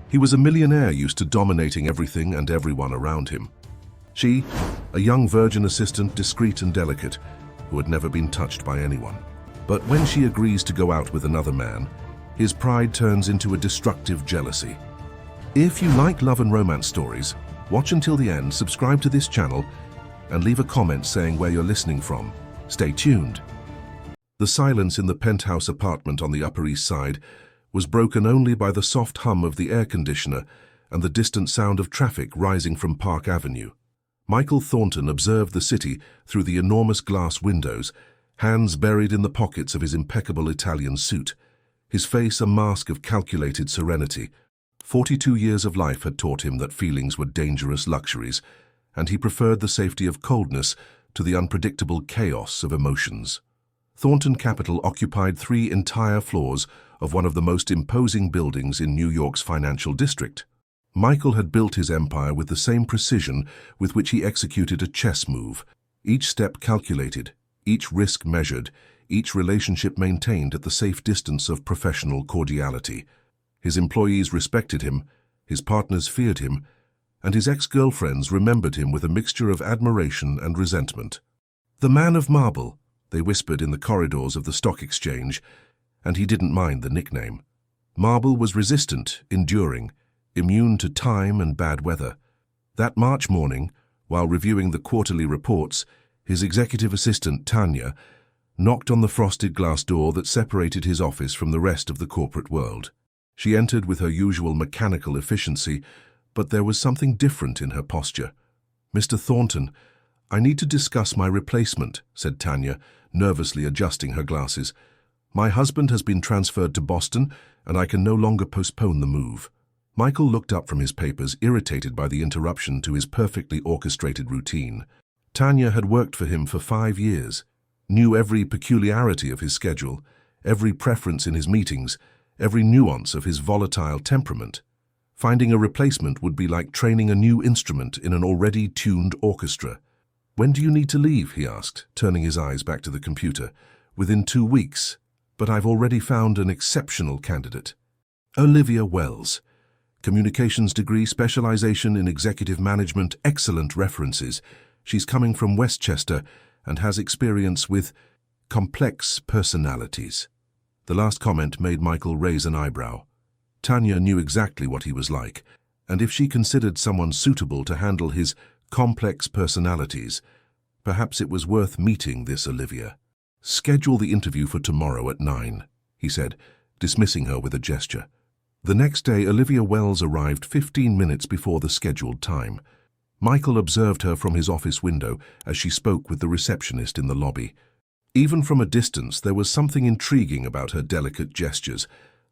He was a millionaire used to dominating everything and everyone around him. She, a young virgin assistant, discreet and delicate, who had never been touched by anyone. But when she agrees to go out with another man, his pride turns into a destructive jealousy. If you like love and romance stories, watch until the end, subscribe to this channel, and leave a comment saying where you're listening from. Stay tuned. The silence in the penthouse apartment on the Upper East Side was broken only by the soft hum of the air conditioner and the distant sound of traffic rising from Park Avenue. Michael Thornton observed the city through the enormous glass windows, hands buried in the pockets of his impeccable Italian suit, his face a mask of calculated serenity. 42 years of life had taught him that feelings were dangerous luxuries, and he preferred the safety of coldness to the unpredictable chaos of emotions. Thornton Capital occupied 3 entire floors of one of the most imposing buildings in New York's financial district. Michael had built his empire with the same precision with which he executed a chess move, each step calculated, each risk measured, each relationship maintained at the safe distance of professional cordiality. His employees respected him, his partners feared him, and his ex-girlfriends remembered him with a mixture of admiration and resentment. "The man of marble," they whispered in the corridors of the stock exchange, and he didn't mind the nickname. Marble was resistant, enduring, immune to time and bad weather. That March morning, while reviewing the quarterly reports, his executive assistant, Tanya, knocked on the frosted glass door that separated his office from the rest of the corporate world. She entered with her usual mechanical efficiency, but there was something different in her posture. "Mr. Thornton, I need to discuss my replacement," said Tanya, nervously adjusting her glasses. "My husband has been transferred to Boston, and I can no longer postpone the move." Michael looked up from his papers, irritated by the interruption to his perfectly orchestrated routine. Tanya had worked for him for 5 years, knew every peculiarity of his schedule, every preference in his meetings, every nuance of his volatile temperament. Finding a replacement would be like training a new instrument in an already tuned orchestra. "When do you need to leave?" he asked, turning his eyes back to the computer. "Within 2 weeks, but I've already found an exceptional candidate. Olivia Wells. Communications degree, specialization in executive management, excellent references. She's coming from Westchester and has experience with complex personalities." The last comment made Michael raise an eyebrow. Tanya knew exactly what he was like, and if she considered someone suitable to handle his complex personalities, perhaps it was worth meeting this Olivia. "Schedule the interview for tomorrow at 9, he said, dismissing her with a gesture. The next day, Olivia Wells arrived 15 minutes before the scheduled time. Michael observed her from his office window as she spoke with the receptionist in the lobby. Even from a distance, there was something intriguing about her delicate gestures,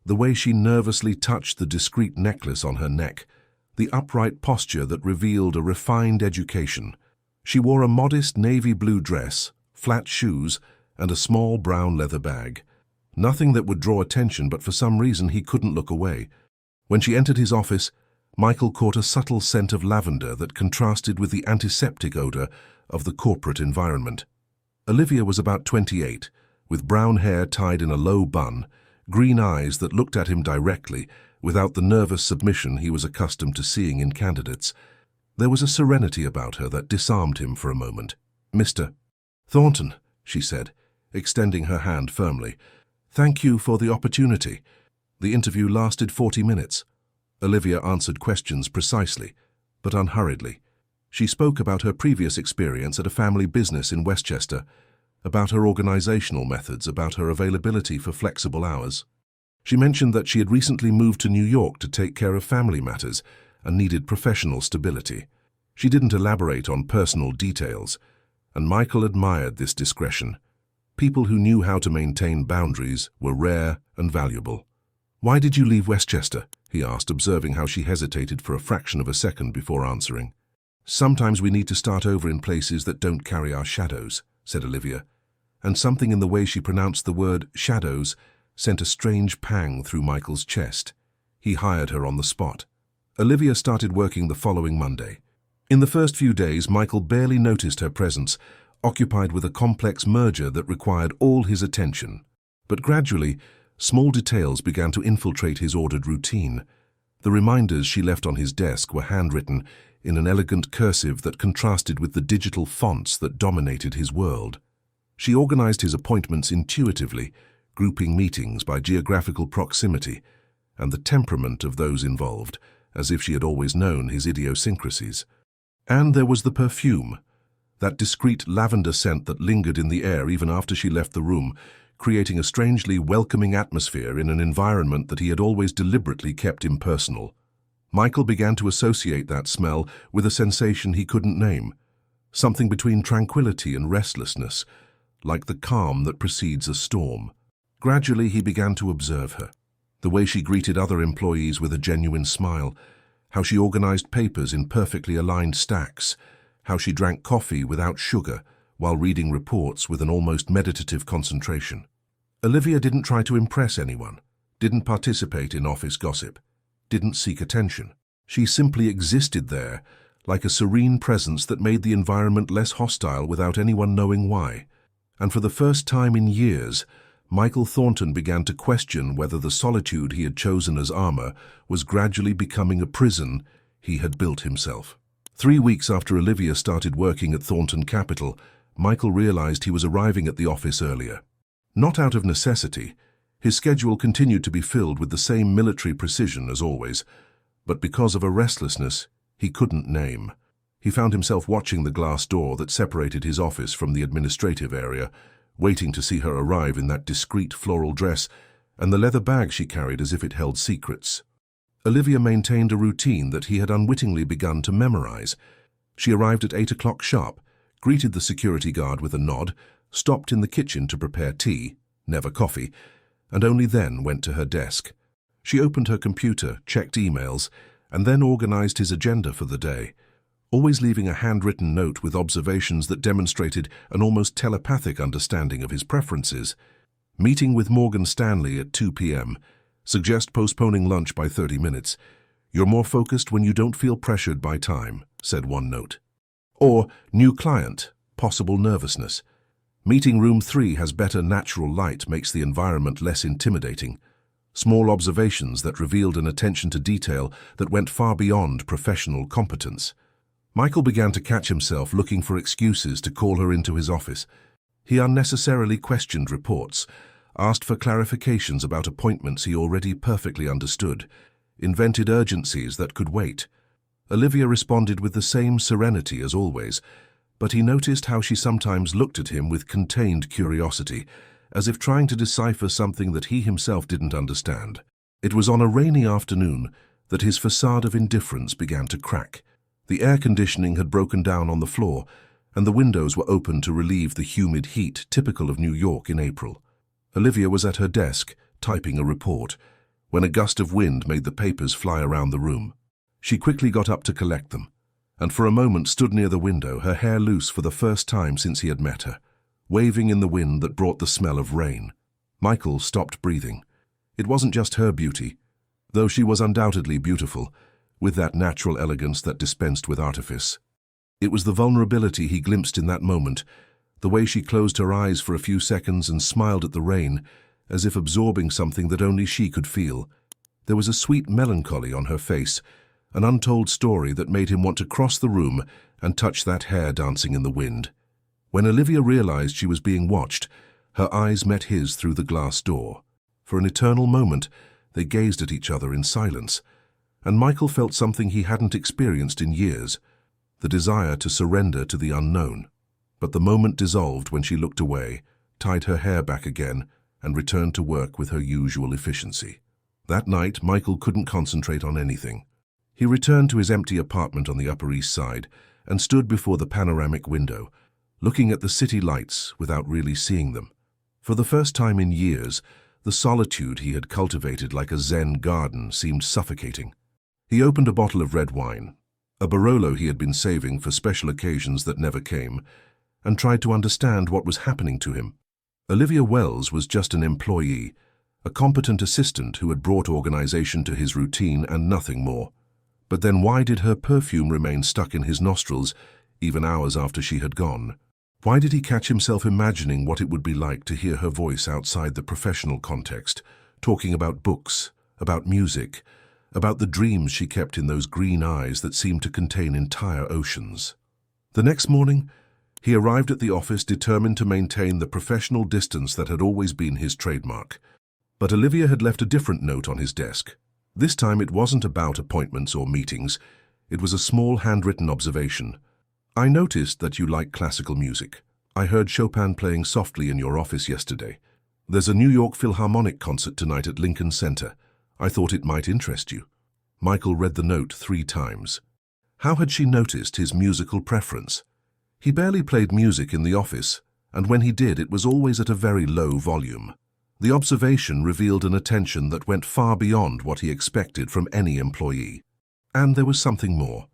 the way she nervously touched the discreet necklace on her neck, the upright posture that revealed a refined education. She wore a modest navy blue dress, flat shoes, and a small brown leather bag. Nothing that would draw attention, but for some reason he couldn't look away. When she entered his office, Michael caught a subtle scent of lavender that contrasted with the antiseptic odor of the corporate environment. Olivia was about 28, with brown hair tied in a low bun, green eyes that looked at him directly, without the nervous submission he was accustomed to seeing in candidates. There was a serenity about her that disarmed him for a moment. "Mr. Thornton," she said, extending her hand firmly. "Thank you for the opportunity." The interview lasted 40 minutes. Olivia answered questions precisely, but unhurriedly. She spoke about her previous experience at a family business in Westchester, about her organizational methods, about her availability for flexible hours. She mentioned that she had recently moved to New York to take care of family matters and needed professional stability. She didn't elaborate on personal details, and Michael admired this discretion. People who knew how to maintain boundaries were rare and valuable. "Why did you leave Westchester?" he asked, observing how she hesitated for a fraction of a second before answering. "Sometimes we need to start over in places that don't carry our shadows," said Olivia, and something in the way she pronounced the word shadows sent a strange pang through Michael's chest. He hired her on the spot. Olivia started working the following Monday. In the first few days, Michael barely noticed her presence, occupied with a complex merger that required all his attention. But gradually, small details began to infiltrate his ordered routine. The reminders she left on his desk were handwritten in an elegant cursive that contrasted with the digital fonts that dominated his world. She organized his appointments intuitively, grouping meetings by geographical proximity and the temperament of those involved, as if she had always known his idiosyncrasies. And there was the perfume, that discreet lavender scent that lingered in the air even after she left the room, creating a strangely welcoming atmosphere in an environment that he had always deliberately kept impersonal. Michael began to associate that smell with a sensation he couldn't name, something between tranquility and restlessness, like the calm that precedes a storm. Gradually, he began to observe her, the way she greeted other employees with a genuine smile, how she organized papers in perfectly aligned stacks, how she drank coffee without sugar while reading reports with an almost meditative concentration. Olivia didn't try to impress anyone, didn't participate in office gossip, didn't seek attention. She simply existed there, like a serene presence that made the environment less hostile without anyone knowing why. And for the first time in years, Michael Thornton began to question whether the solitude he had chosen as armor was gradually becoming a prison he had built himself. 3 weeks after Olivia started working at Thornton Capital, Michael realized he was arriving at the office earlier. Not out of necessity, his schedule continued to be filled with the same military precision as always, but because of a restlessness he couldn't name. He found himself watching the glass door that separated his office from the administrative area, waiting to see her arrive in that discreet floral dress and the leather bag she carried as if it held secrets. Olivia maintained a routine that he had unwittingly begun to memorize. She arrived at 8 o'clock sharp, greeted the security guard with a nod, stopped in the kitchen to prepare tea, never coffee, and only then went to her desk. She opened her computer, checked emails, and then organized his agenda for the day, always leaving a handwritten note with observations that demonstrated an almost telepathic understanding of his preferences. Meeting with Morgan Stanley at 2 p.m. Suggest postponing lunch by 30 minutes. You're more focused when you don't feel pressured by time, said one note. Or, new client, possible nervousness. Meeting room 3 has better natural light, makes the environment less intimidating. Small observations that revealed an attention to detail that went far beyond professional competence. Michael began to catch himself looking for excuses to call her into his office. He unnecessarily questioned reports, asked for clarifications about appointments he already perfectly understood, invented urgencies that could wait. Olivia responded with the same serenity as always, but he noticed how she sometimes looked at him with contained curiosity, as if trying to decipher something that he himself didn't understand. It was on a rainy afternoon that his facade of indifference began to crack. The air conditioning had broken down on the floor, and the windows were open to relieve the humid heat typical of New York in April. Olivia was at her desk, typing a report, when a gust of wind made the papers fly around the room. She quickly got up to collect them, and for a moment stood near the window, her hair loose for the first time since he had met her, waving in the wind that brought the smell of rain. Michael stopped breathing. It wasn't just her beauty, though she was undoubtedly beautiful, with that natural elegance that dispensed with artifice. It was the vulnerability he glimpsed in that moment, the way she closed her eyes for a few seconds and smiled at the rain, as if absorbing something that only she could feel. There was a sweet melancholy on her face, an untold story that made him want to cross the room and touch that hair dancing in the wind. When Olivia realized she was being watched, her eyes met his through the glass door. For an eternal moment, they gazed at each other in silence, and Michael felt something he hadn't experienced in years, the desire to surrender to the unknown. But the moment dissolved when she looked away, tied her hair back again, and returned to work with her usual efficiency. That night, Michael couldn't concentrate on anything. He returned to his empty apartment on the Upper East Side and stood before the panoramic window, looking at the city lights without really seeing them. For the first time in years, the solitude he had cultivated like a Zen garden seemed suffocating. He opened a bottle of red wine, a Barolo he had been saving for special occasions that never came, and tried to understand what was happening to him. Olivia Wells was just an employee, a competent assistant who had brought organization to his routine and nothing more. But then why did her perfume remain stuck in his nostrils, even hours after she had gone? Why did he catch himself imagining what it would be like to hear her voice outside the professional context, talking about books, about music, about the dreams she kept in those green eyes that seemed to contain entire oceans. The next morning, he arrived at the office determined to maintain the professional distance that had always been his trademark. But Olivia had left a different note on his desk. This time it wasn't about appointments or meetings. It was a small handwritten observation. "I noticed that you like classical music. I heard Chopin playing softly in your office yesterday. There's a New York Philharmonic concert tonight at Lincoln Center. I thought it might interest you." Michael read the note 3 times. How had she noticed his musical preference? He barely played music in the office, and when he did, it was always at a very low volume. The observation revealed an attention that went far beyond what he expected from any employee. And there was something more.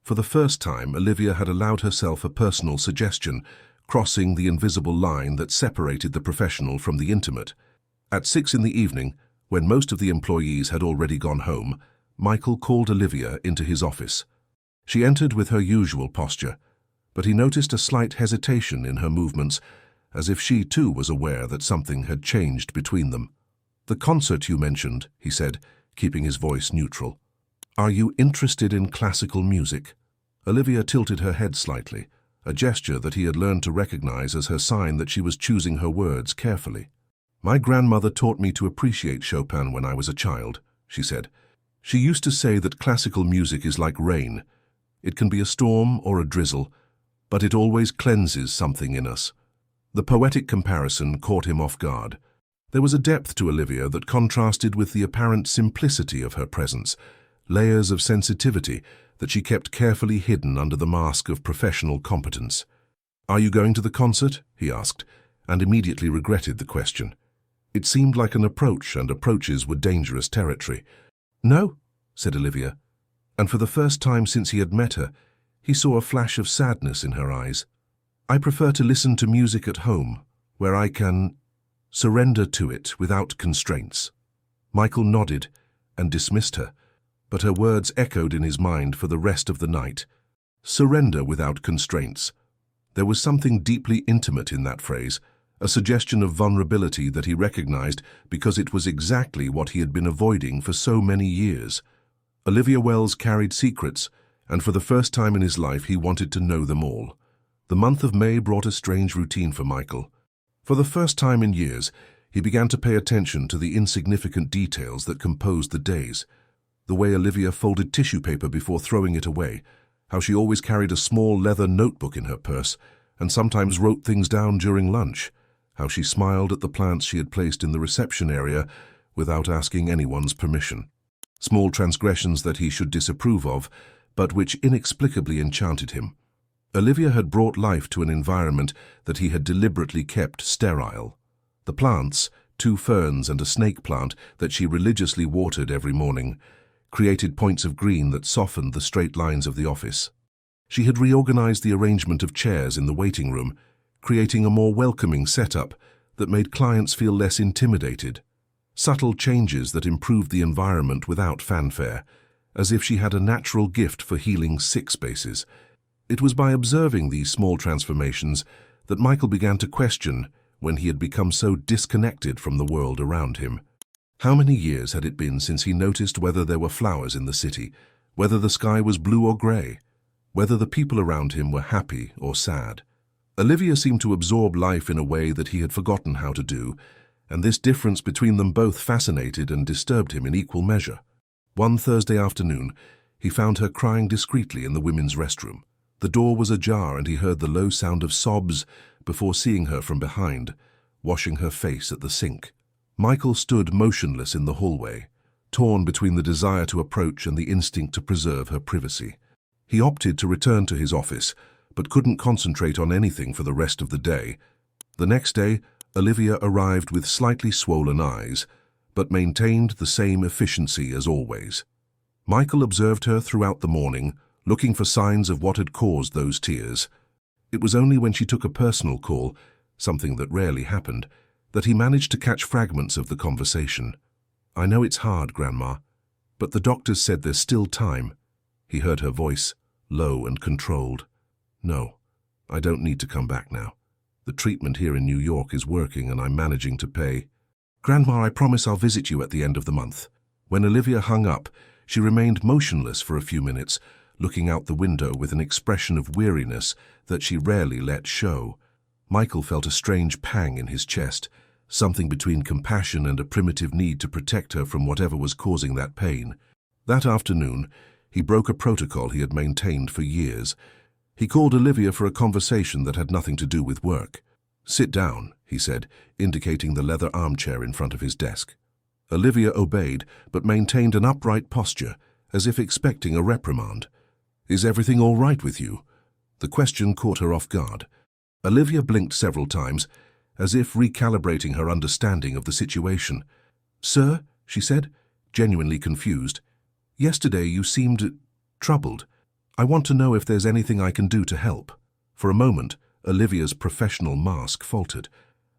For the first time, Olivia had allowed herself a personal suggestion, crossing the invisible line that separated the professional from the intimate. At 6 in the evening, when most of the employees had already gone home, Michael called Olivia into his office. She entered with her usual posture, but he noticed a slight hesitation in her movements, as if she too was aware that something had changed between them. "The concert you mentioned," he said, keeping his voice neutral. "Are you interested in classical music?" Olivia tilted her head slightly, a gesture that he had learned to recognize as her sign that she was choosing her words carefully. "My grandmother taught me to appreciate Chopin when I was a child," she said. "She used to say that classical music is like rain. It can be a storm or a drizzle, but it always cleanses something in us." The poetic comparison caught him off guard. There was a depth to Olivia that contrasted with the apparent simplicity of her presence, layers of sensitivity that she kept carefully hidden under the mask of professional competence. "Are you going to the concert?" he asked, and immediately regretted the question. It seemed like an approach, and approaches were dangerous territory. "No," said Olivia, and for the first time since he had met her, he saw a flash of sadness in her eyes. "I prefer to listen to music at home, where I can surrender to it without constraints." Michael nodded and dismissed her, but her words echoed in his mind for the rest of the night. Surrender without constraints. There was something deeply intimate in that phrase, a suggestion of vulnerability that he recognized because it was exactly what he had been avoiding for so many years. Olivia Wells carried secrets, and for the first time in his life he wanted to know them all. The month of May brought a strange routine for Michael. For the first time in years, he began to pay attention to the insignificant details that composed the days. The way Olivia folded tissue paper before throwing it away, how she always carried a small leather notebook in her purse, and sometimes wrote things down during lunch, how she smiled at the plants she had placed in the reception area without asking anyone's permission. Small transgressions that he should disapprove of, but which inexplicably enchanted him. Olivia had brought life to an environment that he had deliberately kept sterile. The plants, 2 ferns and a snake plant that she religiously watered every morning, created points of green that softened the straight lines of the office. She had reorganized the arrangement of chairs in the waiting room, creating a more welcoming setup that made clients feel less intimidated. Subtle changes that improved the environment without fanfare, as if she had a natural gift for healing sick spaces. It was by observing these small transformations that Michael began to question when he had become so disconnected from the world around him. How many years had it been since he noticed whether there were flowers in the city, whether the sky was blue or grey, whether the people around him were happy or sad? Olivia seemed to absorb life in a way that he had forgotten how to do, and this difference between them both fascinated and disturbed him in equal measure. One Thursday afternoon, he found her crying discreetly in the women's restroom. The door was ajar and he heard the low sound of sobs before seeing her from behind, washing her face at the sink. Michael stood motionless in the hallway, torn between the desire to approach and the instinct to preserve her privacy. He opted to return to his office, but couldn't concentrate on anything for the rest of the day. The next day, Olivia arrived with slightly swollen eyes, but maintained the same efficiency as always. Michael observed her throughout the morning, looking for signs of what had caused those tears. It was only when she took a personal call, something that rarely happened, that he managed to catch fragments of the conversation. "I know it's hard, Grandma, but the doctors said there's still time." He heard her voice, low and controlled. "No, I don't need to come back now. The treatment here in New York is working and I'm managing to pay." "Grandma, I promise I'll visit you at the end of the month." When Olivia hung up, She remained motionless for a few minutes, looking out the window with an expression of weariness that she rarely let show. Michael felt a strange pang in his chest, something between compassion and a primitive need to protect her from whatever was causing that pain. That afternoon, he broke a protocol he had maintained for years. He called Olivia for a conversation that had nothing to do with work. "Sit down," he said, indicating the leather armchair in front of his desk. Olivia obeyed, but maintained an upright posture, as if expecting a reprimand. "Is everything all right with you?" The question caught her off guard. Olivia blinked several times, as if recalibrating her understanding of the situation. "Sir," she said, genuinely confused, "yesterday you seemed troubled. I want to know if there's anything I can do to help." For a moment, Olivia's professional mask faltered.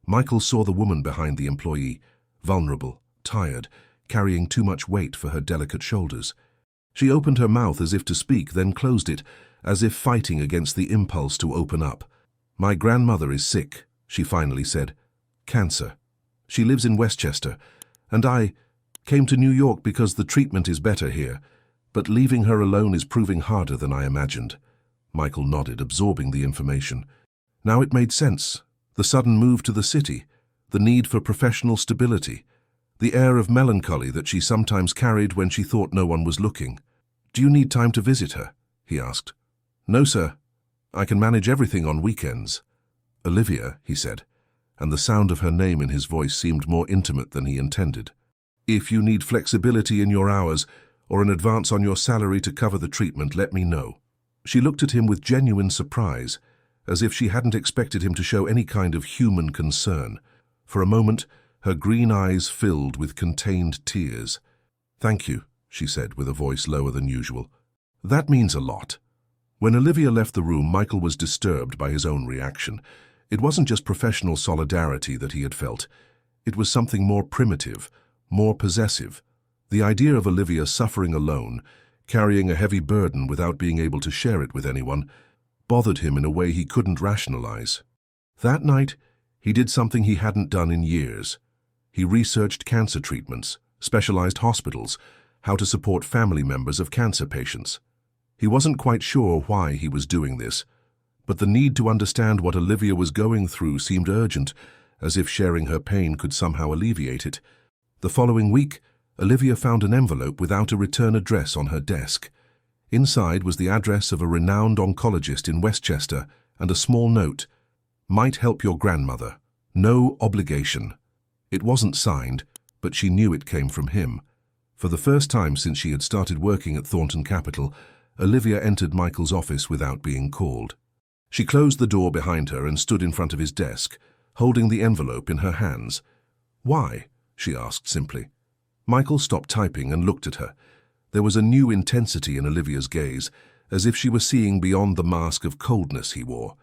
Michael saw the woman behind the employee, vulnerable, tired, carrying too much weight for her delicate shoulders. She opened her mouth as if to speak, then closed it, as if fighting against the impulse to open up. "My grandmother is sick," she finally said. "Cancer. She lives in Westchester, and I came to New York because the treatment is better here, but leaving her alone is proving harder than I imagined." Michael nodded, absorbing the information. Now it made sense. The sudden move to the city, the need for professional stability, the air of melancholy that she sometimes carried when she thought no one was looking. "Do you need time to visit her?" he asked. "No, sir. I can manage everything on weekends." "Olivia," he said, and the sound of her name in his voice seemed more intimate than he intended. "If you need flexibility in your hours or an advance on your salary to cover the treatment, let me know." She looked at him with genuine surprise, as if she hadn't expected him to show any kind of human concern. For a moment, her green eyes filled with contained tears. "Thank you," she said with a voice lower than usual. "That means a lot." When Olivia left the room, Michael was disturbed by his own reaction. It wasn't just professional solidarity that he had felt. It was something more primitive, more possessive. The idea of Olivia suffering alone, carrying a heavy burden without being able to share it with anyone, bothered him in a way he couldn't rationalize. That night, he did something he hadn't done in years. He researched cancer treatments, specialized hospitals, how to support family members of cancer patients. He wasn't quite sure why he was doing this, but the need to understand what Olivia was going through seemed urgent, as if sharing her pain could somehow alleviate it. The following week, Olivia found an envelope without a return address on her desk. Inside was the address of a renowned oncologist in Westchester and a small note, "Might help your grandmother. No obligation." It wasn't signed, but she knew it came from him. For the first time since she had started working at Thornton Capital, Olivia entered Michael's office without being called. She closed the door behind her and stood in front of his desk, holding the envelope in her hands. "Why?" she asked simply. Michael stopped typing and looked at her. There was a new intensity in Olivia's gaze, as if she were seeing beyond the mask of coldness he wore.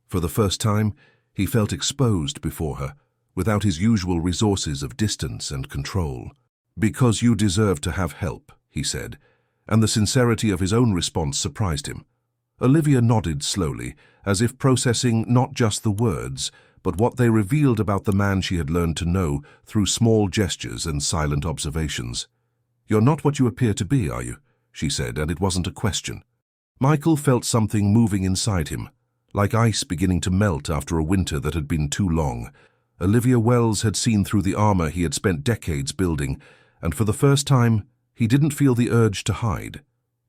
For the first time, he felt exposed before her, without his usual resources of distance and control. "Because you deserve to have help," he said, and the sincerity of his own response surprised him. Olivia nodded slowly, as if processing not just the words, but what they revealed about the man she had learned to know through small gestures and silent observations. "You're not what you appear to be, are you?" she said, and it wasn't a question. Michael felt something moving inside him, like ice beginning to melt after a winter that had been too long. Olivia Wells had seen through the armor he had spent decades building, and for the first time, he didn't feel the urge to hide.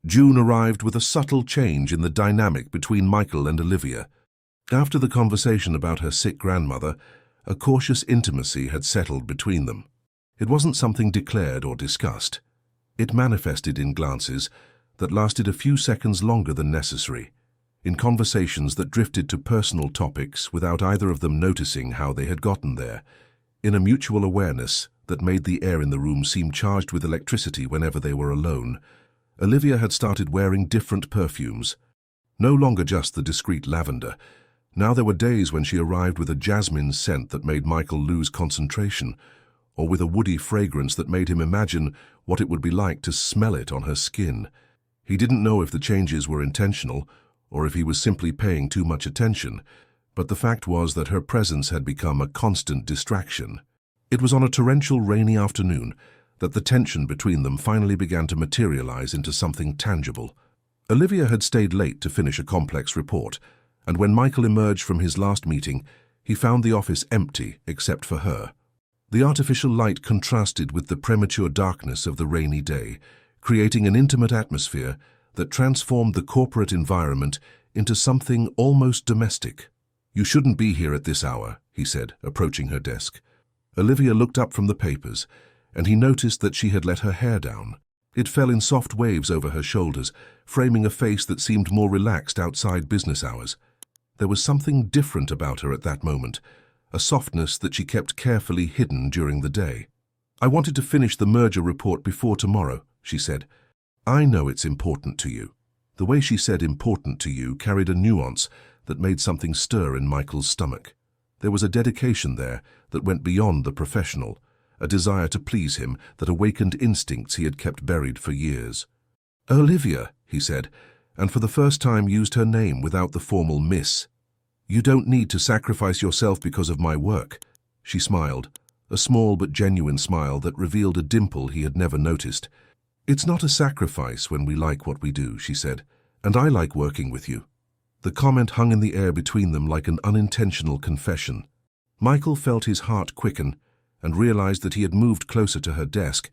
June arrived with a subtle change in the dynamic between Michael and Olivia. After the conversation about her sick grandmother, a cautious intimacy had settled between them. It wasn't something declared or discussed. It manifested in glances that lasted a few seconds longer than necessary, in conversations that drifted to personal topics without either of them noticing how they had gotten there, in a mutual awareness that made the air in the room seem charged with electricity whenever they were alone. Olivia had started wearing different perfumes. No longer just the discreet lavender. Now there were days when she arrived with a jasmine scent that made Michael lose concentration, or with a woody fragrance that made him imagine what it would be like to smell it on her skin. He didn't know if the changes were intentional, or if he was simply paying too much attention, but the fact was that her presence had become a constant distraction. It was on a torrential rainy afternoon that the tension between them finally began to materialize into something tangible. Olivia had stayed late to finish a complex report, and when Michael emerged from his last meeting, he found the office empty except for her. The artificial light contrasted with the premature darkness of the rainy day, creating an intimate atmosphere that transformed the corporate environment into something almost domestic. "You shouldn't be here at this hour," he said, approaching her desk. Olivia looked up from the papers, and he noticed that she had let her hair down. It fell in soft waves over her shoulders, framing a face that seemed more relaxed outside business hours. There was something different about her at that moment, a softness that she kept carefully hidden during the day. "I wanted to finish the merger report before tomorrow," she said. "I know it's important to you." The way she said "important to you" carried a nuance that made something stir in Michael's stomach. There was a dedication there that went beyond the professional, a desire to please him that awakened instincts he had kept buried for years. "Olivia," he said, and for the first time used her name without the formal miss. "You don't need to sacrifice yourself because of my work." She smiled, a small but genuine smile that revealed a dimple he had never noticed. "It's not a sacrifice when we like what we do," she said, "and I like working with you." The comment hung in the air between them like an unintentional confession. Michael felt his heart quicken and realized that he had moved closer to her desk,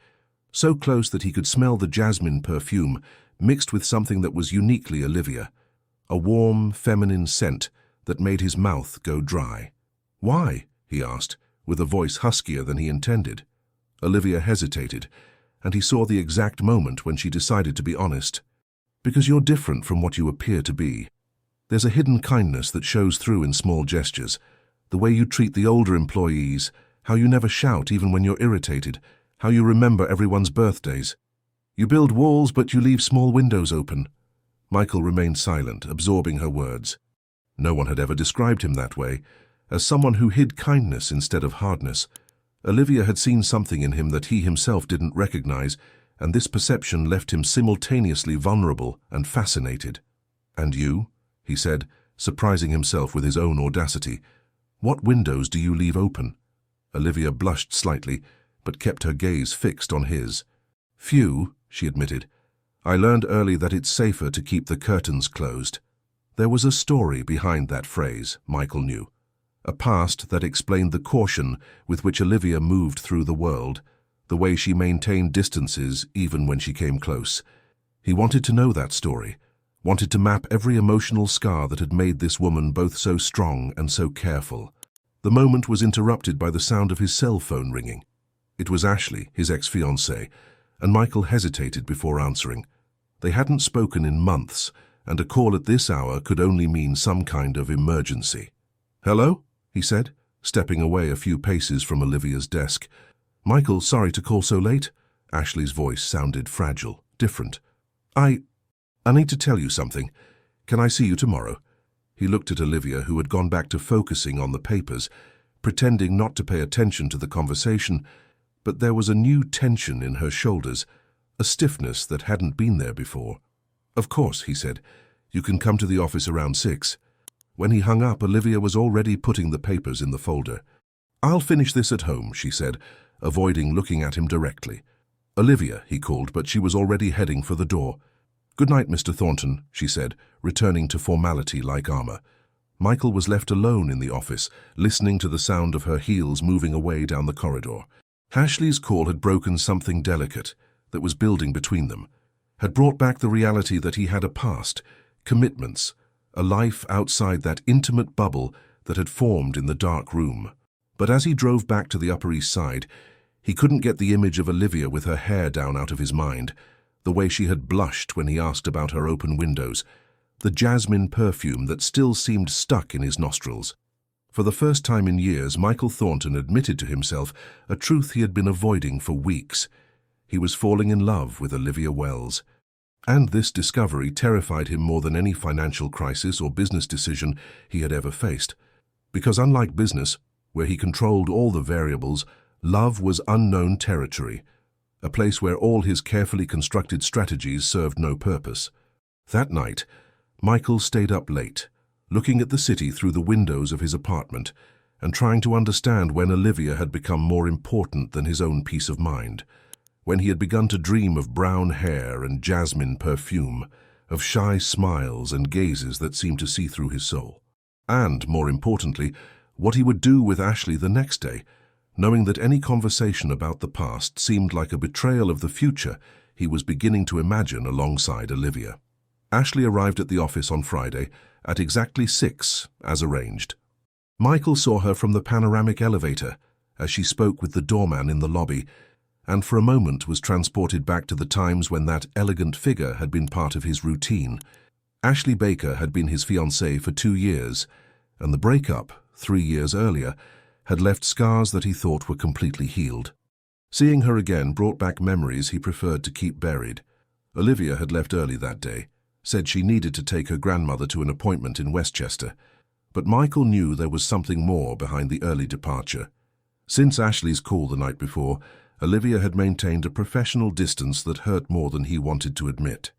so close that he could smell the jasmine perfume mixed with something that was uniquely Olivia, a warm, feminine scent that made his mouth go dry. "Why?" he asked, with a voice huskier than he intended. Olivia hesitated, and he saw the exact moment when she decided to be honest. "Because you're different from what you appear to be. There's a hidden kindness that shows through in small gestures, the way you treat the older employees, how you never shout even when you're irritated, how you remember everyone's birthdays. You build walls, but you leave small windows open." Michael remained silent, absorbing her words. No one had ever described him that way, as someone who hid kindness instead of hardness. Olivia had seen something in him that he himself didn't recognize, and this perception left him simultaneously vulnerable and fascinated. "And you?" he said, surprising himself with his own audacity. "What windows do you leave open?" Olivia blushed slightly, but kept her gaze fixed on his. "Few," she admitted. "I learned early that it's safer to keep the curtains closed." There was a story behind that phrase, Michael knew. A past that explained the caution with which Olivia moved through the world, the way she maintained distances even when she came close. He wanted to know that story, wanted to map every emotional scar that had made this woman both so strong and so careful. The moment was interrupted by the sound of his cell phone ringing. It was Ashley, his ex-fiancée, and Michael hesitated before answering. They hadn't spoken in months, and a call at this hour could only mean some kind of emergency. "Hello?" he said, stepping away a few paces from Olivia's desk. "Michael, sorry to call so late." Ashley's voice sounded fragile, different. I need to tell you something. Can I see you tomorrow?" He looked at Olivia, who had gone back to focusing on the papers, pretending not to pay attention to the conversation, but there was a new tension in her shoulders, a stiffness that hadn't been there before. "Of course," he said. "You can come to the office around 6. When he hung up, Olivia was already putting the papers in the folder. "I'll finish this at home," she said, avoiding looking at him directly. "Olivia," he called, but she was already heading for the door. "Good night, Mr. Thornton," she said, returning to formality like armor. Michael was left alone in the office, listening to the sound of her heels moving away down the corridor. Ashley's call had broken something delicate that was building between them, had brought back the reality that he had a past, commitments, a life outside that intimate bubble that had formed in the dark room. But as he drove back to the Upper East Side, he couldn't get the image of Olivia with her hair down out of his mind, the way she had blushed when he asked about her open windows, the jasmine perfume that still seemed stuck in his nostrils. For the first time in years, Michael Thornton admitted to himself a truth he had been avoiding for weeks. He was falling in love with Olivia Wells. And this discovery terrified him more than any financial crisis or business decision he had ever faced. Because unlike business, where he controlled all the variables, love was unknown territory, a place where all his carefully constructed strategies served no purpose. That night, Michael stayed up late, looking at the city through the windows of his apartment and trying to understand when Olivia had become more important than his own peace of mind, when he had begun to dream of brown hair and jasmine perfume, of shy smiles and gazes that seemed to see through his soul. And, more importantly, what he would do with Ashley the next day, knowing that any conversation about the past seemed like a betrayal of the future he was beginning to imagine alongside Olivia. Ashley arrived at the office on Friday at exactly 6, as arranged. Michael saw her from the panoramic elevator as she spoke with the doorman in the lobby, and for a moment was transported back to the times when that elegant figure had been part of his routine. Ashley Baker had been his fiancée for 2 years, and the breakup, 3 years earlier, had left scars that he thought were completely healed. Seeing her again brought back memories he preferred to keep buried. Olivia had left early that day, said she needed to take her grandmother to an appointment in Westchester, but Michael knew there was something more behind the early departure. Since Ashley's call the night before, Olivia had maintained a professional distance that hurt more than he wanted to admit.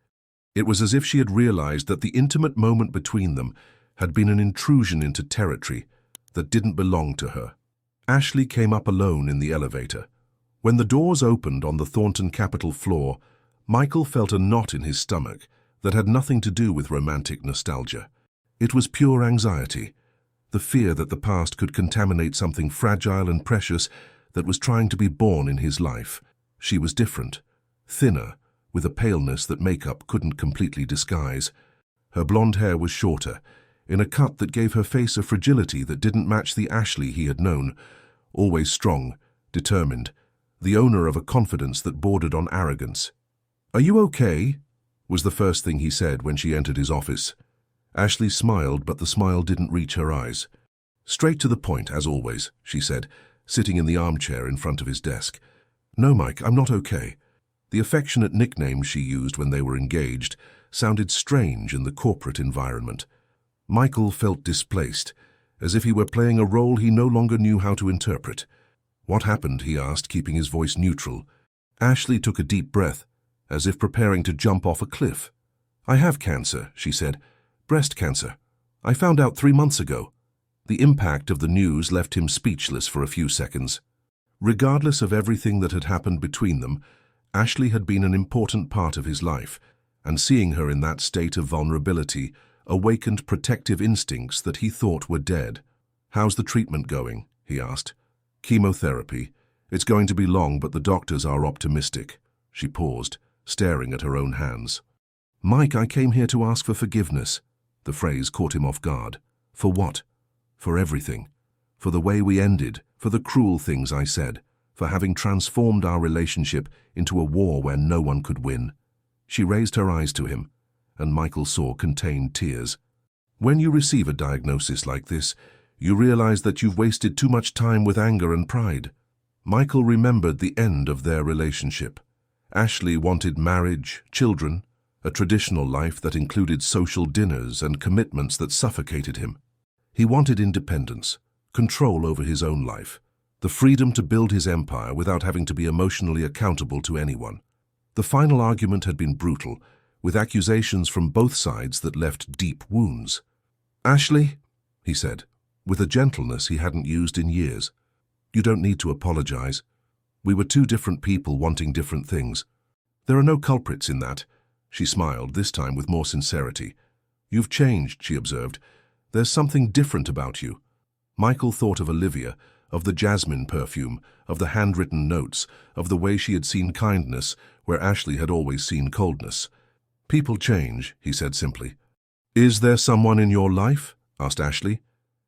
It was as if she had realized that the intimate moment between them had been an intrusion into territory that didn't belong to her. Ashley came up alone in the elevator. When the doors opened on the Thornton Capitol floor, Michael felt a knot in his stomach that had nothing to do with romantic nostalgia. It was pure anxiety, the fear that the past could contaminate something fragile and precious that was trying to be born in his life. She was different, thinner, with a paleness that makeup couldn't completely disguise. Her blonde hair was shorter, in a cut that gave her face a fragility that didn't match the Ashley he had known, always strong, determined, the owner of a confidence that bordered on arrogance. "Are you okay?" was the first thing he said when she entered his office. Ashley smiled, but the smile didn't reach her eyes. "Straight to the point, as always," she said, sitting in the armchair in front of his desk. "No, Mike, I'm not okay." The affectionate nicknames she used when they were engaged sounded strange in the corporate environment. Michael felt displaced, as if he were playing a role he no longer knew how to interpret. "What happened?" he asked, keeping his voice neutral. Ashley took a deep breath, as if preparing to jump off a cliff. "I have cancer," she said. "Breast cancer. I found out 3 months ago." The impact of the news left him speechless for a few seconds. Regardless of everything that had happened between them, Ashley had been an important part of his life, and seeing her in that state of vulnerability awakened protective instincts that he thought were dead. "How's the treatment going?" he asked. "Chemotherapy. It's going to be long, but the doctors are optimistic." She paused, staring at her own hands. "Mike, I came here to ask for forgiveness." The phrase caught him off guard. "For what?" "For everything. For the way we ended, for the cruel things I said, for having transformed our relationship into a war where no one could win." She raised her eyes to him, and Michael saw contained tears. When you receive a diagnosis like this, you realize that you've wasted too much time with anger and pride. Michael remembered the end of their relationship. Ashley wanted marriage, children, a traditional life that included social dinners and commitments that suffocated him. He wanted independence, control over his own life, the freedom to build his empire without having to be emotionally accountable to anyone. The final argument had been brutal, with accusations from both sides that left deep wounds. "Ashley," he said, with a gentleness he hadn't used in years, "you don't need to apologize. We were 2 different people wanting different things. There are no culprits in that." She smiled, this time with more sincerity. "You've changed," she observed. "There's something different about you." Michael thought of Olivia, of the jasmine perfume, of the handwritten notes, of the way she had seen kindness where Ashley had always seen coldness. "People change," he said simply. "Is there someone in your life?" asked Ashley,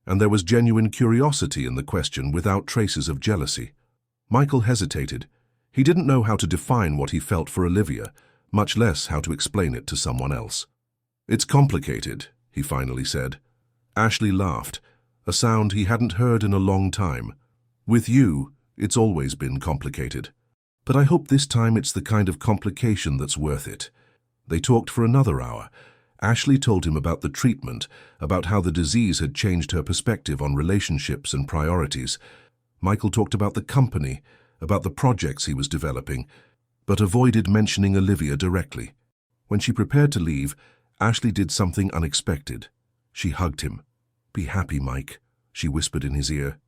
and there was genuine curiosity in the question without traces of jealousy. Michael hesitated. He didn't know how to define what he felt for Olivia, much less how to explain it to someone else. "It's complicated," he finally said. Ashley laughed, a sound he hadn't heard in a long time. "With you, it's always been complicated. But I hope this time it's the kind of complication that's worth it." They talked for another hour. Ashley told him about the treatment, about how the disease had changed her perspective on relationships and priorities. Michael talked about the company, about the projects he was developing, but avoided mentioning Olivia directly. When she prepared to leave, Ashley did something unexpected. She hugged him. "Be happy, Mike," she whispered in his ear.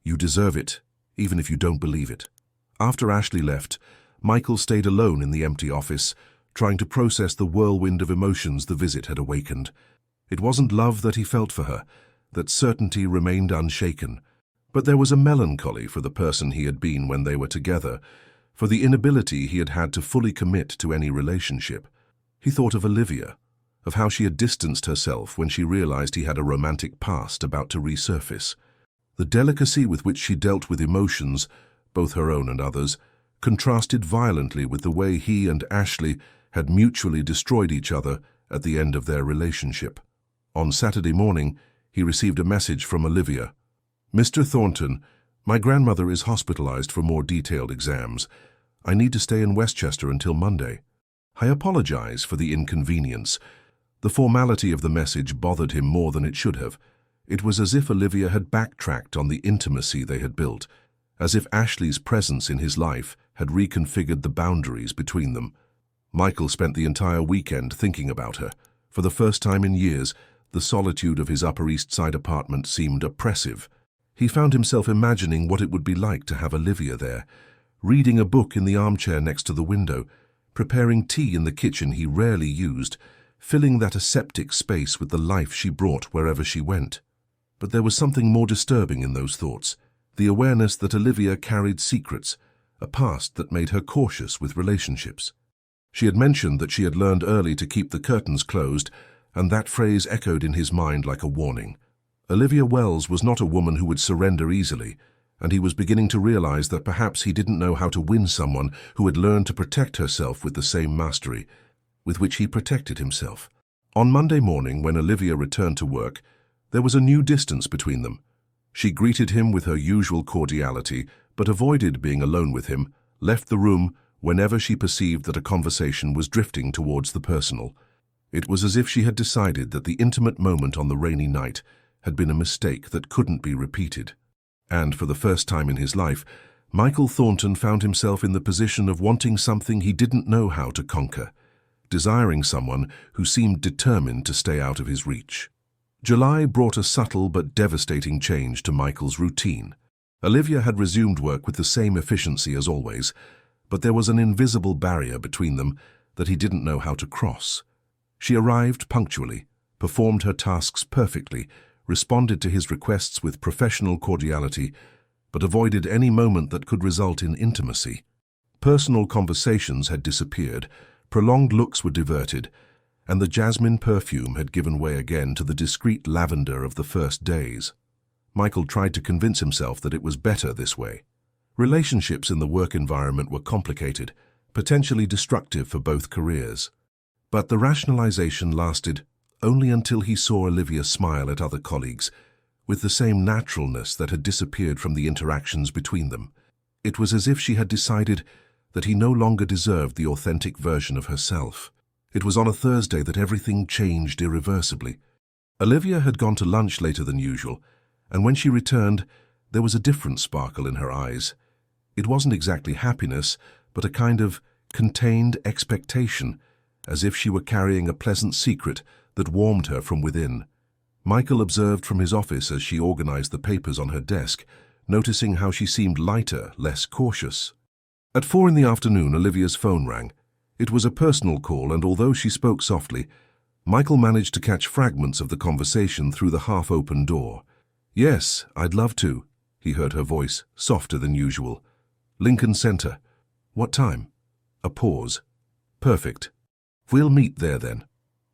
"You deserve it, even if you don't believe it." After Ashley left, Michael stayed alone in the empty office, trying to process the whirlwind of emotions the visit had awakened. It wasn't love that he felt for her, that certainty remained unshaken. But there was a melancholy for the person he had been when they were together, for the inability he had had to fully commit to any relationship. He thought of Olivia, of how she had distanced herself when she realized he had a romantic past about to resurface. The delicacy with which she dealt with emotions, both her own and others, contrasted violently with the way he and Ashley had mutually destroyed each other at the end of their relationship. On Saturday morning, he received a message from Olivia. "Mr. Thornton, my grandmother is hospitalized for more detailed exams. I need to stay in Westchester until Monday. I apologize for the inconvenience." The formality of the message bothered him more than it should have. It was as if Olivia had backtracked on the intimacy they had built, as if Ashley's presence in his life had reconfigured the boundaries between them. Michael spent the entire weekend thinking about her. For the first time in years, the solitude of his Upper East Side apartment seemed oppressive. He found himself imagining what it would be like to have Olivia there, reading a book in the armchair next to the window, preparing tea in the kitchen he rarely used, filling that aseptic space with the life she brought wherever she went. But there was something more disturbing in those thoughts, the awareness that Olivia carried secrets, a past that made her cautious with relationships. She had mentioned that she had learned early to keep the curtains closed, and that phrase echoed in his mind like a warning. Olivia Wells was not a woman who would surrender easily, and he was beginning to realize that perhaps he didn't know how to win someone who had learned to protect herself with the same mastery with which he protected himself. On Monday morning, when Olivia returned to work, there was a new distance between them. She greeted him with her usual cordiality, but avoided being alone with him, left the room whenever she perceived that a conversation was drifting towards the personal. It was as if she had decided that the intimate moment on the rainy night had been a mistake that couldn't be repeated. And for the first time in his life, Michael Thornton found himself in the position of wanting something he didn't know how to conquer, desiring someone who seemed determined to stay out of his reach. July brought a subtle but devastating change to Michael's routine. Olivia had resumed work with the same efficiency as always, but there was an invisible barrier between them that he didn't know how to cross. She arrived punctually, performed her tasks perfectly, responded to his requests with professional cordiality, but avoided any moment that could result in intimacy. Personal conversations had disappeared, prolonged looks were diverted, and the jasmine perfume had given way again to the discreet lavender of the first days. Michael tried to convince himself that it was better this way. Relationships in the work environment were complicated, potentially destructive for both careers. But the rationalization lasted only until he saw Olivia smile at other colleagues, with the same naturalness that had disappeared from the interactions between them. It was as if she had decided that he no longer deserved the authentic version of herself. It was on a Thursday that everything changed irreversibly. Olivia had gone to lunch later than usual, and when she returned, there was a different sparkle in her eyes. It wasn't exactly happiness, but a kind of contained expectation, as if she were carrying a pleasant secret that warmed her from within. Michael observed from his office as she organized the papers on her desk, noticing how she seemed lighter, less cautious. At 4 in the afternoon, Olivia's phone rang. It was a personal call, and although she spoke softly, Michael managed to catch fragments of the conversation through the half-open door. "Yes, I'd love to," he heard her voice, softer than usual. "Lincoln Center. What time?" A pause. "Perfect. We'll meet there then."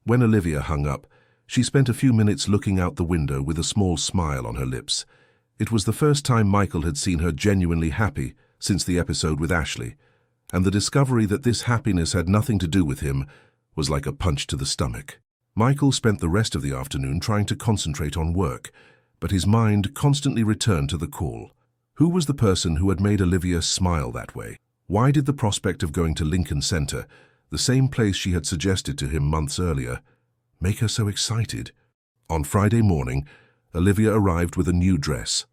When Olivia hung up, she spent a few minutes looking out the window with a small smile on her lips. It was the first time Michael had seen her genuinely happy since the episode with Ashley, and the discovery that this happiness had nothing to do with him was like a punch to the stomach. Michael spent the rest of the afternoon trying to concentrate on work, but his mind constantly returned to the call. Who was the person who had made Olivia smile that way? Why did the prospect of going to Lincoln Center, the same place she had suggested to him months earlier, make her so excited? On Friday morning, Olivia arrived with a new dress,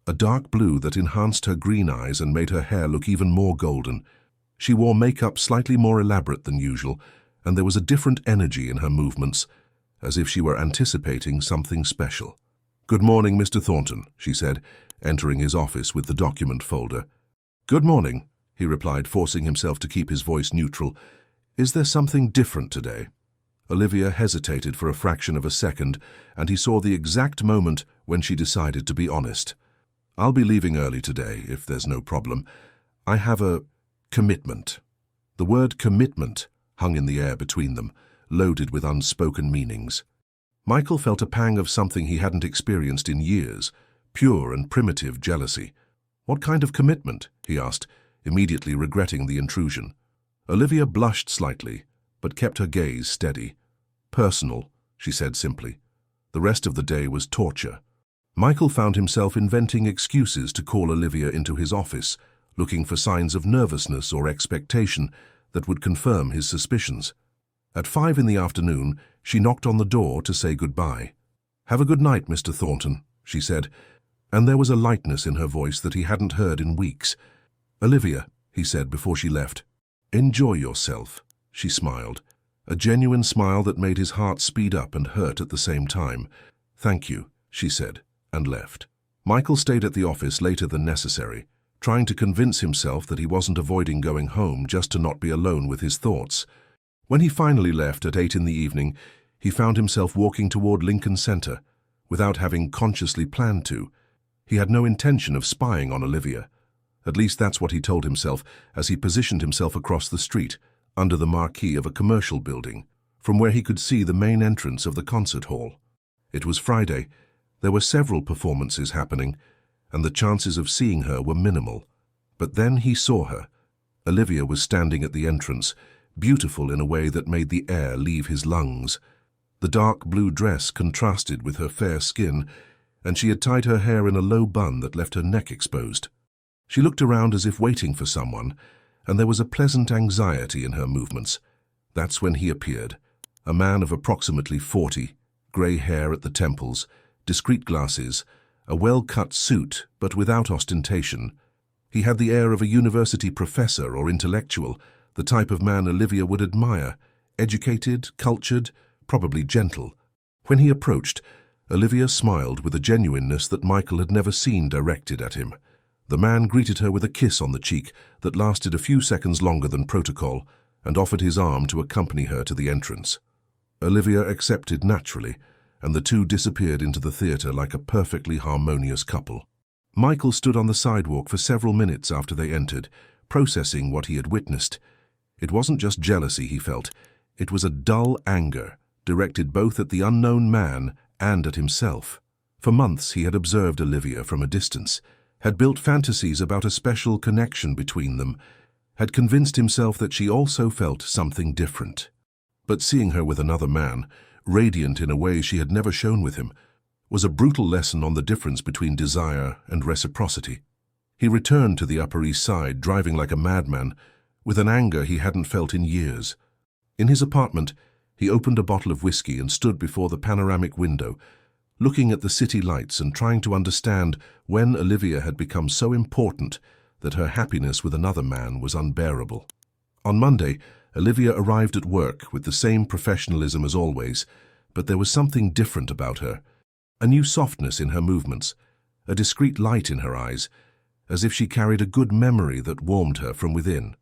a dark blue that enhanced her green eyes and made her hair look even more golden. She wore makeup slightly more elaborate than usual, and there was a different energy in her movements, as if she were anticipating something special. "Good morning, Mr. Thornton," she said, entering his office with the document folder. "Good morning," he replied, forcing himself to keep his voice neutral. "Is there something different today?" Olivia hesitated for a fraction of a second, and he saw the exact moment when she decided to be honest. "I'll be leaving early today, if there's no problem. I have a commitment." The word commitment hung in the air between them, loaded with unspoken meanings. Michael felt a pang of something he hadn't experienced in years, pure and primitive jealousy. "What kind of commitment?" he asked, immediately regretting the intrusion. Olivia blushed slightly, but kept her gaze steady. "Personal," she said simply. The rest of the day was torture. Michael found himself inventing excuses to call Olivia into his office, looking for signs of nervousness or expectation that would confirm his suspicions. At 5 in the afternoon, she knocked on the door to say goodbye. "Have a good night, Mr. Thornton," she said, and there was a lightness in her voice that he hadn't heard in weeks. "Olivia," he said before she left. "Enjoy yourself," she smiled, a genuine smile that made his heart speed up and hurt at the same time. "Thank you," she said, and left. Michael stayed at the office later than necessary, trying to convince himself that he wasn't avoiding going home just to not be alone with his thoughts. When he finally left at 8 in the evening, he found himself walking toward Lincoln Center, without having consciously planned to. He had no intention of spying on Olivia. At least that's what he told himself as he positioned himself across the street, under the marquee of a commercial building, from where he could see the main entrance of the concert hall. It was Friday. There were several performances happening, and the chances of seeing her were minimal. But then he saw her. Olivia was standing at the entrance, beautiful in a way that made the air leave his lungs. The dark blue dress contrasted with her fair skin, and she had tied her hair in a low bun that left her neck exposed. She looked around as if waiting for someone, and there was a pleasant anxiety in her movements. That's when he appeared, a man of approximately 40, grey hair at the temples, discreet glasses, a well-cut suit but without ostentation. He had the air of a university professor or intellectual, the type of man Olivia would admire, educated, cultured, probably gentle. When he approached, Olivia smiled with a genuineness that Michael had never seen directed at him. The man greeted her with a kiss on the cheek that lasted a few seconds longer than protocol and offered his arm to accompany her to the entrance. Olivia accepted naturally, and the two disappeared into the theater like a perfectly harmonious couple. Michael stood on the sidewalk for several minutes after they entered, processing what he had witnessed. It wasn't just jealousy he felt, it was a dull anger, directed both at the unknown man and at himself. For months he had observed Olivia from a distance, had built fantasies about a special connection between them, had convinced himself that she also felt something different. But seeing her with another man, radiant in a way she had never shown with him, was a brutal lesson on the difference between desire and reciprocity. He returned to the Upper East Side, driving like a madman, with an anger he hadn't felt in years. In his apartment, he opened a bottle of whiskey and stood before the panoramic window, looking at the city lights and trying to understand when Olivia had become so important that her happiness with another man was unbearable. On Monday, Olivia arrived at work with the same professionalism as always, but there was something different about her. A new softness in her movements, a discreet light in her eyes, as if she carried a good memory that warmed her from within.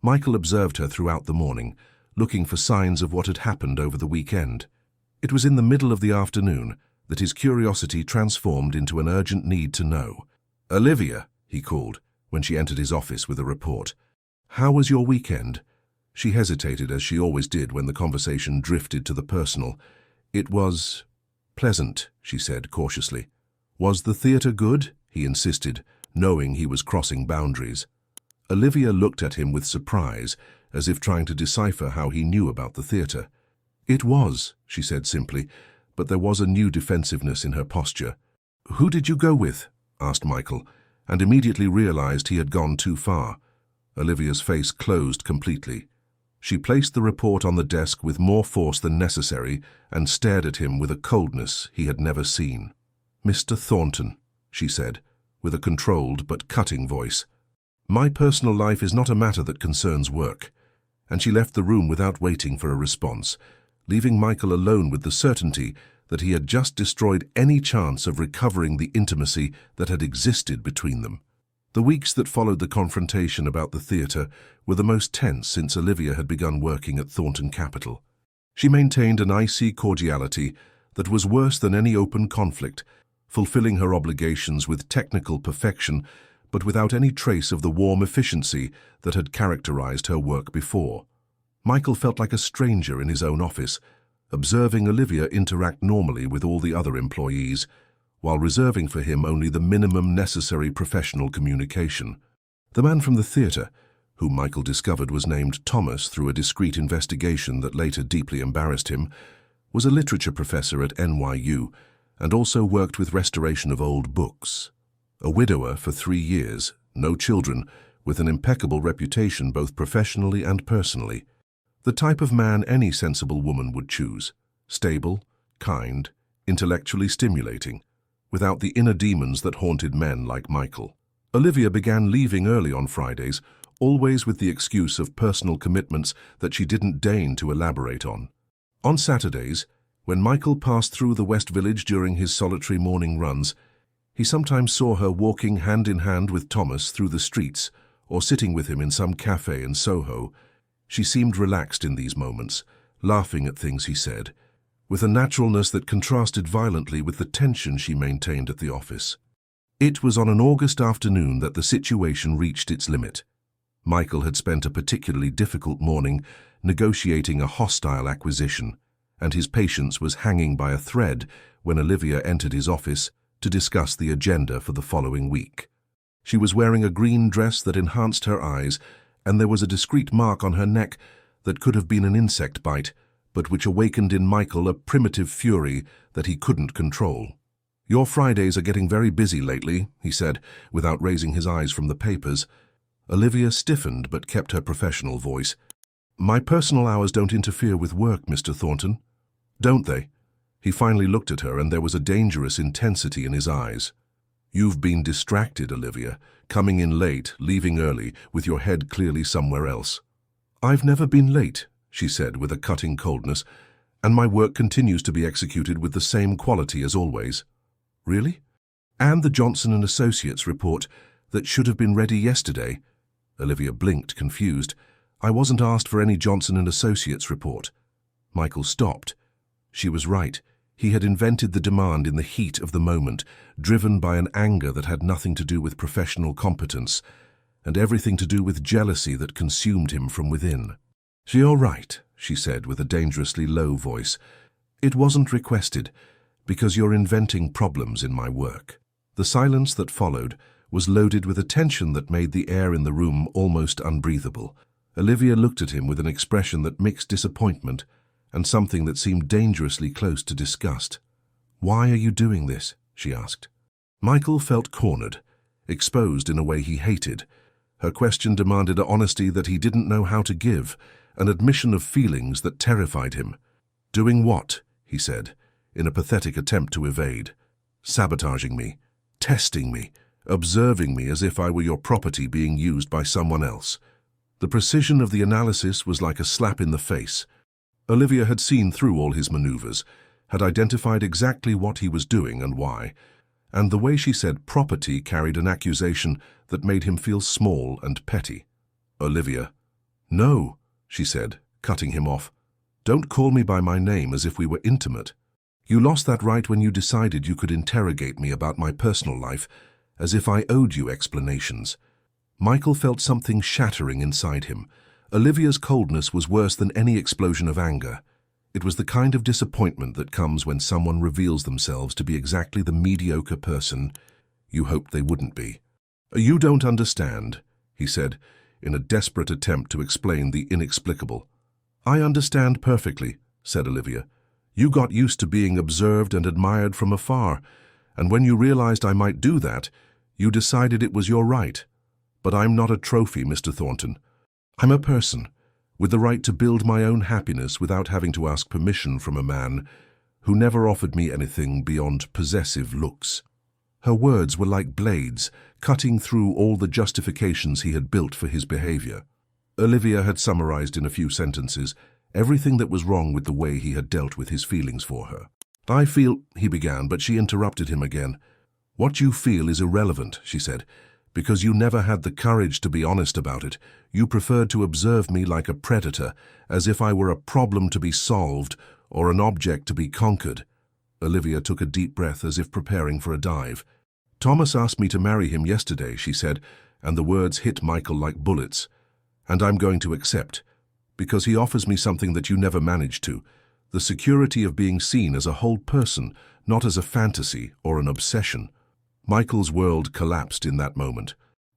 Michael observed her throughout the morning, looking for signs of what had happened over the weekend. It was in the middle of the afternoon that his curiosity transformed into an urgent need to know. "Olivia," he called, when she entered his office with a report. "How was your weekend?" She hesitated, as she always did when the conversation drifted to the personal. "It was pleasant," she said cautiously. "Was the theater good?" he insisted, knowing he was crossing boundaries. Olivia looked at him with surprise, as if trying to decipher how he knew about the theater. "It was," she said simply, but there was a new defensiveness in her posture. "Who did you go with?" asked Michael, and immediately realized he had gone too far. Olivia's face closed completely. She placed the report on the desk with more force than necessary and stared at him with a coldness he had never seen. "Mr. Thornton," she said, with a controlled but cutting voice. "My personal life is not a matter that concerns work." And she left the room without waiting for a response, leaving Michael alone with the certainty that he had just destroyed any chance of recovering the intimacy that had existed between them. The weeks that followed the confrontation about the theatre were the most tense since Olivia had begun working at Thornton Capital. She maintained an icy cordiality that was worse than any open conflict, fulfilling her obligations with technical perfection, but without any trace of the warm efficiency that had characterized her work before. Michael felt like a stranger in his own office, observing Olivia interact normally with all the other employees, while reserving for him only the minimum necessary professional communication. The man from the theatre, whom Michael discovered was named Thomas through a discreet investigation that later deeply embarrassed him, was a literature professor at NYU and also worked with restoration of old books. A widower for 3 years, no children, with an impeccable reputation both professionally and personally. The type of man any sensible woman would choose: stable, kind, intellectually stimulating, without the inner demons that haunted men like Michael. Olivia began leaving early on Fridays, always with the excuse of personal commitments that she didn't deign to elaborate on. On Saturdays, when Michael passed through the West Village during his solitary morning runs, he sometimes saw her walking hand in hand with Thomas through the streets or sitting with him in some cafe in Soho. She seemed relaxed in these moments, laughing at things he said, with a naturalness that contrasted violently with the tension she maintained at the office. It was on an August afternoon that the situation reached its limit. Michael had spent a particularly difficult morning negotiating a hostile acquisition, and his patience was hanging by a thread when Olivia entered his office to discuss the agenda for the following week. She was wearing a green dress that enhanced her eyes, and there was a discreet mark on her neck that could have been an insect bite, but which awakened in Michael a primitive fury that he couldn't control. "Your Fridays are getting very busy lately," he said, without raising his eyes from the papers. Olivia stiffened but kept her professional voice. "My personal hours don't interfere with work, Mr. Thornton." "Don't they?" He finally looked at her, and there was a dangerous intensity in his eyes. "You've been distracted, Olivia, coming in late, leaving early, with your head clearly somewhere else." "I've never been late," she said with a cutting coldness, "and my work continues to be executed with the same quality as always." "Really?" "And the Johnson & Associates report that should have been ready yesterday." Olivia blinked, confused. "I wasn't asked for any Johnson & Associates report." Michael stopped. She was right. He had invented the demand in the heat of the moment, driven by an anger that had nothing to do with professional competence, and everything to do with jealousy that consumed him from within. "You're right," she said with a dangerously low voice. "It wasn't requested, because you're inventing problems in my work." The silence that followed was loaded with a tension that made the air in the room almost unbreathable. Olivia looked at him with an expression that mixed disappointment and something that seemed dangerously close to disgust. "Why are you doing this?" she asked. Michael felt cornered, exposed in a way he hated. Her question demanded an honesty that he didn't know how to give, an admission of feelings that terrified him. "Doing what?" he said, in a pathetic attempt to evade. "Sabotaging me, testing me, observing me as if I were your property being used by someone else." The precision of the analysis was like a slap in the face. Olivia had seen through all his maneuvers, had identified exactly what he was doing and why, and the way she said property carried an accusation that made him feel small and petty. "Olivia." "No," she said, cutting him off. "Don't call me by my name as if we were intimate. You lost that right when you decided you could interrogate me about my personal life, as if I owed you explanations." Michael felt something shattering inside him. Olivia's coldness was worse than any explosion of anger. It was the kind of disappointment that comes when someone reveals themselves to be exactly the mediocre person you hoped they wouldn't be. "You don't understand," he said, in a desperate attempt to explain the inexplicable. "I understand perfectly," said Olivia. "You got used to being observed and admired from afar, and when you realized I might do that, you decided it was your right. But I'm not a trophy, Mr. Thornton. I'm a person, with the right to build my own happiness without having to ask permission from a man who never offered me anything beyond possessive looks." Her words were like blades, cutting through all the justifications he had built for his behavior. Olivia had summarized in a few sentences everything that was wrong with the way he had dealt with his feelings for her. "I feel," he began, but she interrupted him again. "What you feel is irrelevant," she said, Because you never had the courage to be honest about it, you preferred to observe me like a predator, as if I were a problem to be solved or an object to be conquered. Olivia took a deep breath as if preparing for a dive. Thomas asked me to marry him yesterday, she said, and the words hit Michael like bullets. And I'm going to accept, because he offers me something that you never managed to, the security of being seen as a whole person, not as a fantasy or an obsession. Michael's world collapsed in that moment.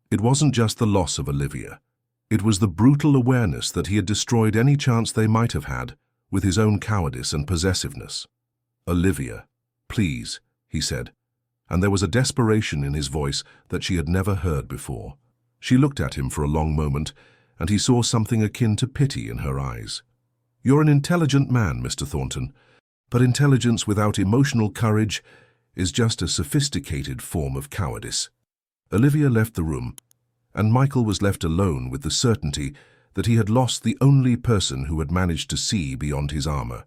It wasn't just the loss of Olivia. It was the brutal awareness that he had destroyed any chance they might have had with his own cowardice and possessiveness. "Olivia, please," he said, and there was a desperation in his voice that she had never heard before. She looked at him for a long moment, and he saw something akin to pity in her eyes. "You're an intelligent man, Mr. Thornton, but intelligence without emotional courage is just a sophisticated form of cowardice." Olivia left the room, and Michael was left alone with the certainty that he had lost the only person who had managed to see beyond his armor,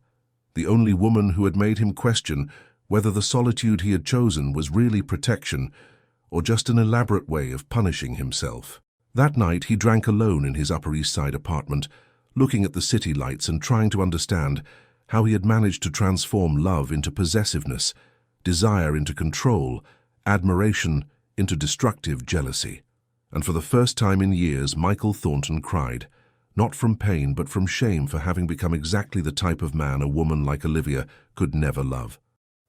the only woman who had made him question whether the solitude he had chosen was really protection or just an elaborate way of punishing himself. That night he drank alone in his Upper East Side apartment, looking at the city lights and trying to understand how he had managed to transform love into possessiveness, desire into control, admiration into destructive jealousy. And for the first time in years, Michael Thornton cried, not from pain but from shame for having become exactly the type of man a woman like Olivia could never love.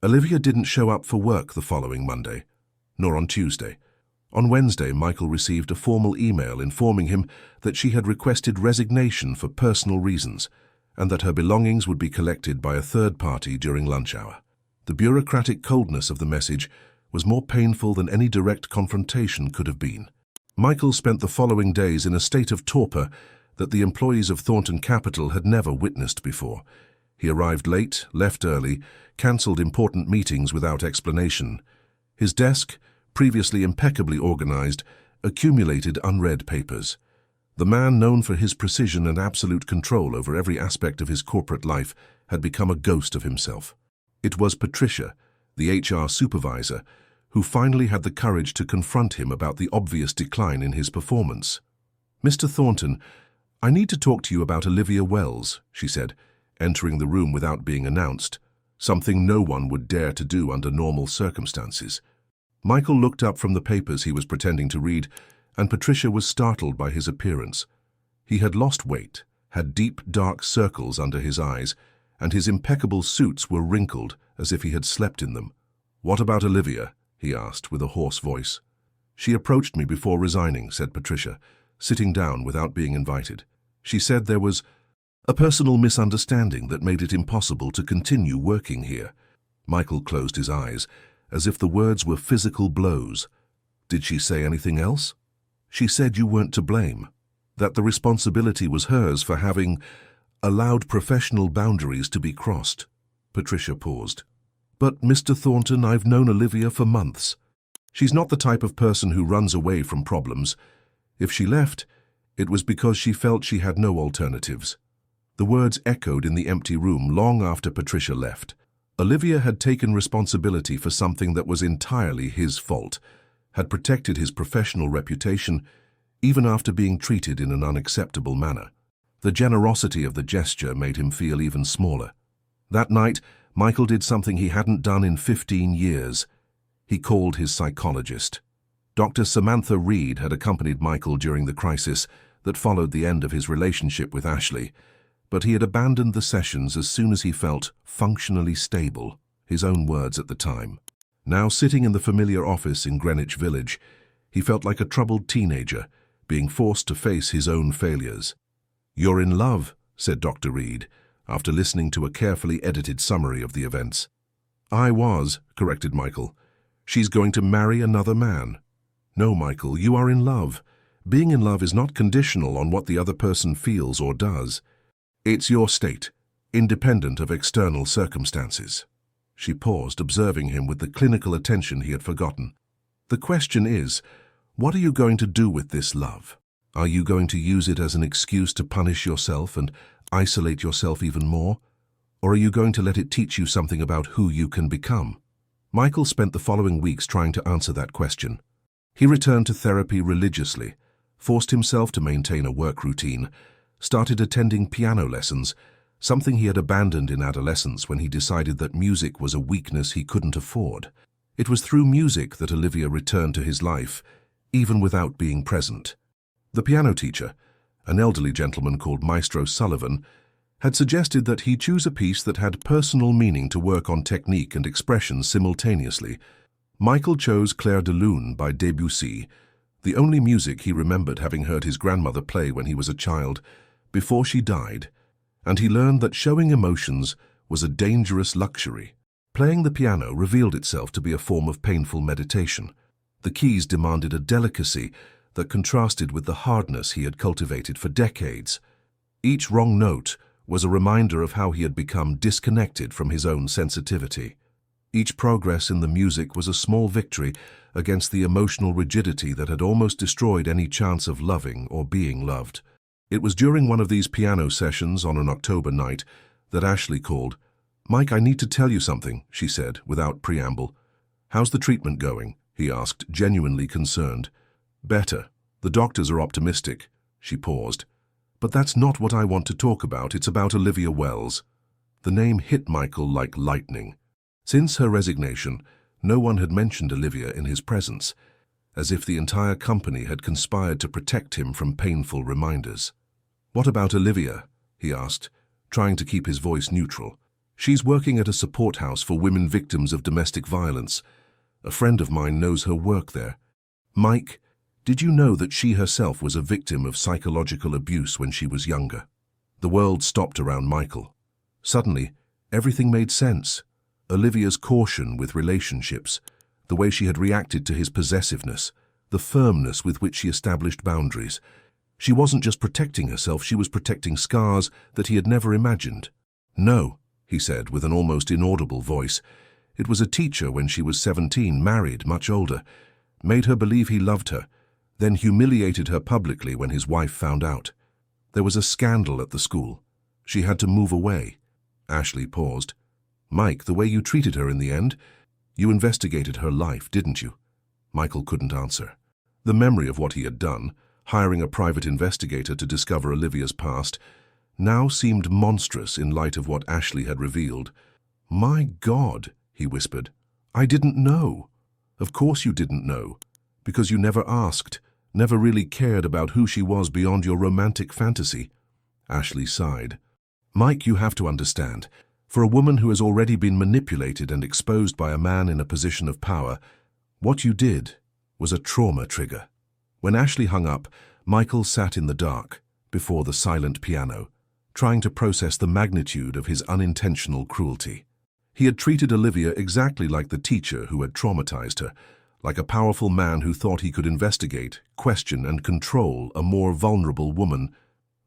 Olivia didn't show up for work the following Monday, nor on Tuesday. On Wednesday, Michael received a formal email informing him that she had requested resignation for personal reasons and that her belongings would be collected by a third party during lunch hour. The bureaucratic coldness of the message was more painful than any direct confrontation could have been. Michael spent the following days in a state of torpor that the employees of Thornton Capital had never witnessed before. He arrived late, left early, cancelled important meetings without explanation. His desk, previously impeccably organized, accumulated unread papers. The man known for his precision and absolute control over every aspect of his corporate life had become a ghost of himself. It was Patricia, the HR supervisor, who finally had the courage to confront him about the obvious decline in his performance. "Mr. Thornton, I need to talk to you about Olivia Wells," she said, entering the room without being announced, something no one would dare to do under normal circumstances. Michael looked up from the papers he was pretending to read, and Patricia was startled by his appearance. He had lost weight, had deep, dark circles under his eyes, and his impeccable suits were wrinkled as if he had slept in them. "What about Olivia?" he asked with a hoarse voice. "She approached me before resigning," said Patricia, sitting down without being invited. "She said there was a personal misunderstanding that made it impossible to continue working here." Michael closed his eyes, as if the words were physical blows. "Did she say anything else?" "She said you weren't to blame, that the responsibility was hers for having allowed professional boundaries to be crossed." Patricia paused. "But, Mr. Thornton, I've known Olivia for months. She's not the type of person who runs away from problems. If she left, it was because she felt she had no alternatives." The words echoed in the empty room long after Patricia left. Olivia had taken responsibility for something that was entirely his fault, had protected his professional reputation, even after being treated in an unacceptable manner. The generosity of the gesture made him feel even smaller. That night, Michael did something he hadn't done in 15 years. He called his psychologist. Dr. Samantha Reed had accompanied Michael during the crisis that followed the end of his relationship with Ashley, but he had abandoned the sessions as soon as he felt functionally stable, his own words at the time. Now sitting in the familiar office in Greenwich Village, he felt like a troubled teenager, being forced to face his own failures. "You're in love," said Dr. Reed, after listening to a carefully edited summary of the events. "I was," corrected Michael. "She's going to marry another man." "No, Michael, you are in love. Being in love is not conditional on what the other person feels or does. It's your state, independent of external circumstances." She paused, observing him with the clinical attention he had forgotten. "The question is, what are you going to do with this love? Are you going to use it as an excuse to punish yourself and isolate yourself even more? Or are you going to let it teach you something about who you can become?" Michael spent the following weeks trying to answer that question. He returned to therapy religiously, forced himself to maintain a work routine, started attending piano lessons, something he had abandoned in adolescence when he decided that music was a weakness he couldn't afford. It was through music that Olivia returned to his life, even without being present. The piano teacher, an elderly gentleman called Maestro Sullivan, had suggested that he choose a piece that had personal meaning to work on technique and expression simultaneously. Michael chose Clair de Lune by Debussy, the only music he remembered having heard his grandmother play when he was a child, before she died, and he learned that showing emotions was a dangerous luxury. Playing the piano revealed itself to be a form of painful meditation. The keys demanded a delicacy that contrasted with the hardness he had cultivated for decades. Each wrong note was a reminder of how he had become disconnected from his own sensitivity. Each progress in the music was a small victory against the emotional rigidity that had almost destroyed any chance of loving or being loved. It was during one of these piano sessions on an October night that Ashley called. "Mike, I need to tell you something," she said, without preamble. "How's the treatment going?" he asked, genuinely concerned. "Better. The doctors are optimistic." She paused. "But that's not what I want to talk about. It's about Olivia Wells." The name hit Michael like lightning. Since her resignation, no one had mentioned Olivia in his presence, as if the entire company had conspired to protect him from painful reminders. "What about Olivia?" he asked, trying to keep his voice neutral. "She's working at a support house for women victims of domestic violence. A friend of mine knows her work there. Mike, did you know that she herself was a victim of psychological abuse when she was younger?" The world stopped around Michael. Suddenly, everything made sense. Olivia's caution with relationships, the way she had reacted to his possessiveness, the firmness with which she established boundaries. She wasn't just protecting herself, she was protecting scars that he had never imagined. "No," he said with an almost inaudible voice. "It was a teacher when she was 17, married, much older, made her believe he loved her, then humiliated her publicly when his wife found out. There was a scandal at the school. She had to move away." Ashley paused. "Mike, the way you treated her in the end, you investigated her life, didn't you?" Michael couldn't answer. The memory of what he had done, hiring a private investigator to discover Olivia's past, now seemed monstrous in light of what Ashley had revealed. "My God," he whispered, "I didn't know." "Of course you didn't know, because you never asked, never really cared about who she was beyond your romantic fantasy." Ashley sighed. "Mike, you have to understand. For a woman who has already been manipulated and exposed by a man in a position of power, what you did was a trauma trigger." When Ashley hung up, Michael sat in the dark, before the silent piano, trying to process the magnitude of his unintentional cruelty. He had treated Olivia exactly like the teacher who had traumatized her, like a powerful man who thought he could investigate, question, and control a more vulnerable woman.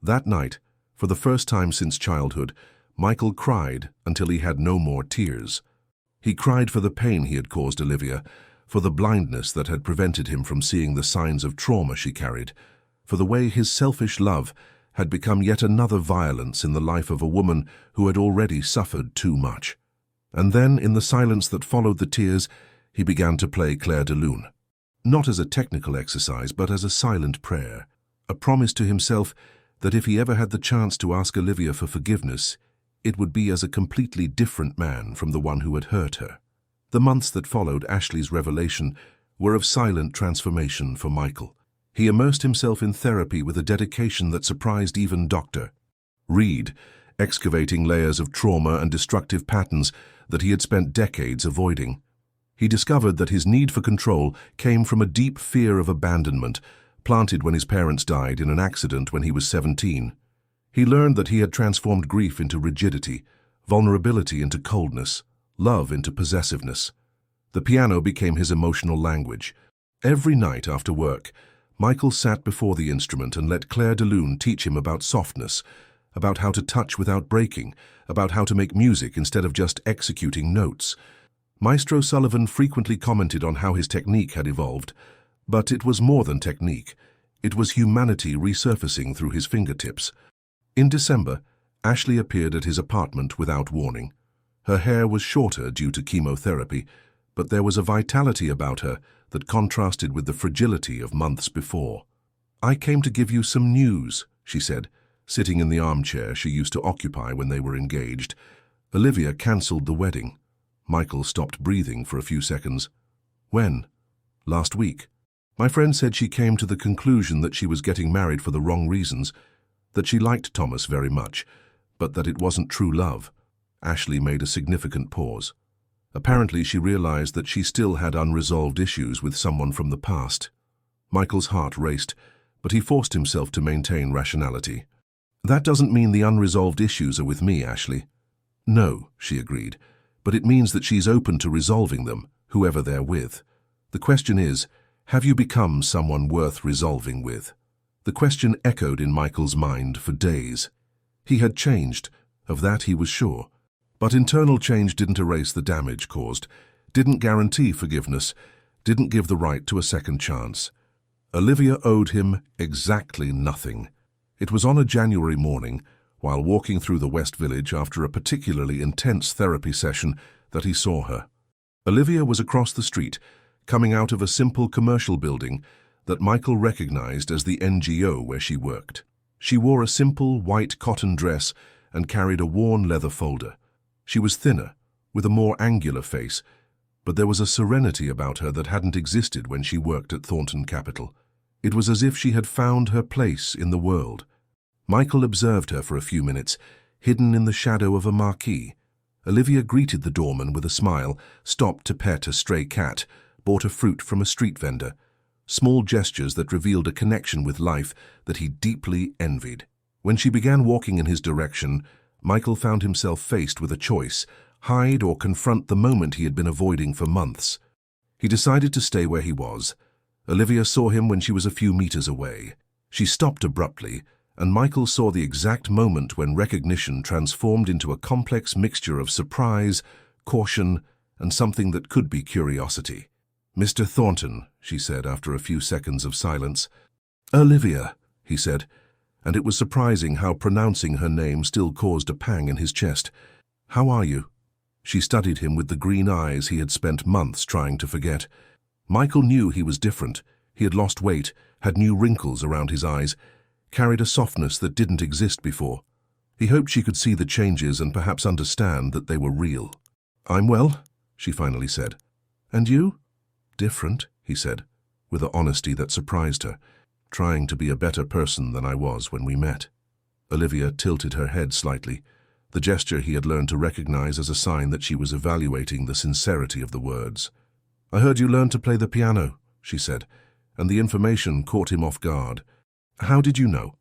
That night, for the first time since childhood, Michael cried until he had no more tears. He cried for the pain he had caused Olivia, for the blindness that had prevented him from seeing the signs of trauma she carried, for the way his selfish love had become yet another violence in the life of a woman who had already suffered too much. And then, in the silence that followed the tears, he began to play Clair de Lune. Not as a technical exercise, but as a silent prayer, a promise to himself that if he ever had the chance to ask Olivia for forgiveness, it would be as a completely different man from the one who had hurt her. The months that followed Ashley's revelation were of silent transformation for Michael. He immersed himself in therapy with a dedication that surprised even Dr. Reed, excavating layers of trauma and destructive patterns that he had spent decades avoiding. He discovered that his need for control came from a deep fear of abandonment, planted when his parents died in an accident when he was 17. He learned that he had transformed grief into rigidity, vulnerability into coldness, love into possessiveness. The piano became his emotional language. Every night after work, Michael sat before the instrument and let Clair de Lune teach him about softness, about how to touch without breaking, about how to make music instead of just executing notes. Maestro Sullivan frequently commented on how his technique had evolved, but it was more than technique. It was humanity resurfacing through his fingertips. In December, Ashley appeared at his apartment without warning. Her hair was shorter due to chemotherapy, but there was a vitality about her that contrasted with the fragility of months before. "I came to give you some news," she said, sitting in the armchair she used to occupy when they were engaged. "Olivia cancelled the wedding." Michael stopped breathing for a few seconds. "When?" "Last week. My friend said she came to the conclusion that she was getting married for the wrong reasons, that she liked Thomas very much, but that it wasn't true love." Ashley made a significant pause. Apparently she realized that she still had unresolved issues with someone from the past. Michael's heart raced, but he forced himself to maintain rationality. "That doesn't mean the unresolved issues are with me, Ashley." "No," she agreed, "but it means that she's open to resolving them, whoever they're with. The question is, have you become someone worth resolving with?" The question echoed in Michael's mind for days. He had changed, of that he was sure. But internal change didn't erase the damage caused, didn't guarantee forgiveness, didn't give the right to a second chance. Olivia owed him exactly nothing. It was on a January morning, while walking through the West Village after a particularly intense therapy session, that he saw her. Olivia was across the street, coming out of a simple commercial building that Michael recognized as the NGO where she worked. She wore a simple white cotton dress and carried a worn leather folder. She was thinner, with a more angular face, but there was a serenity about her that hadn't existed when she worked at Thornton Capital. It was as if she had found her place in the world. Michael observed her for a few minutes, hidden in the shadow of a marquee. Olivia greeted the doorman with a smile, stopped to pet a stray cat, bought a fruit from a street vendor. Small gestures that revealed a connection with life that he deeply envied. When she began walking in his direction, Michael found himself faced with a choice: hide or confront the moment he had been avoiding for months. He decided to stay where he was. Olivia saw him when she was a few meters away. She stopped abruptly, and Michael saw the exact moment when recognition transformed into a complex mixture of surprise, caution, and something that could be curiosity. "Mr. Thornton," she said after a few seconds of silence. "Olivia," he said, and it was surprising how pronouncing her name still caused a pang in his chest. "How are you?" She studied him with the green eyes he had spent months trying to forget. Michael knew he was different. He had lost weight, had new wrinkles around his eyes, carried a softness that didn't exist before. He hoped she could see the changes and perhaps understand that they were real. "I'm well," she finally said. "And you?" "Different," he said, with an honesty that surprised her. "Trying to be a better person than I was when we met." Olivia tilted her head slightly, the gesture he had learned to recognize as a sign that she was evaluating the sincerity of the words. "I heard you learned to play the piano," she said, and the information caught him off guard. "How did you know?"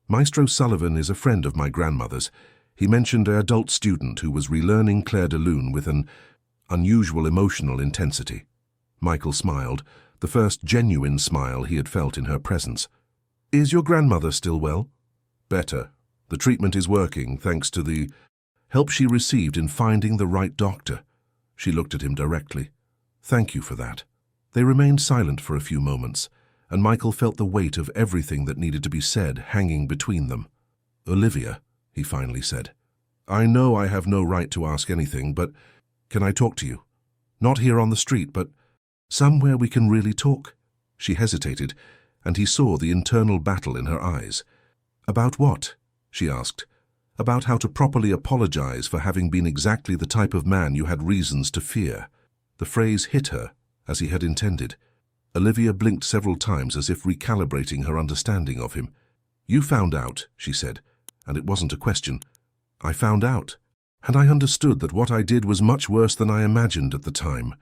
"Maestro Sullivan is a friend of my grandmother's. He mentioned an adult student who was relearning Clair de Lune with an unusual emotional intensity." Michael smiled, the first genuine smile he had felt in her presence. "Is your grandmother still well?" "Better. The treatment is working thanks to the help she received in finding the right doctor." She looked at him directly. "Thank you for that." They remained silent for a few moments, and Michael felt the weight of everything that needed to be said hanging between them. "Olivia," he finally said, "I know I have no right to ask anything, but can I talk to you? Not here on the street, but somewhere we can really talk." She hesitated, and he saw the internal battle in her eyes. "About what?" she asked. "About how to properly apologize for having been exactly the type of man you had reasons to fear." The phrase hit her, as he had intended. Olivia blinked several times as if recalibrating her understanding of him. "You found out," she said, and it wasn't a question. "I found out, and I understood that what I did was much worse than I imagined at the time."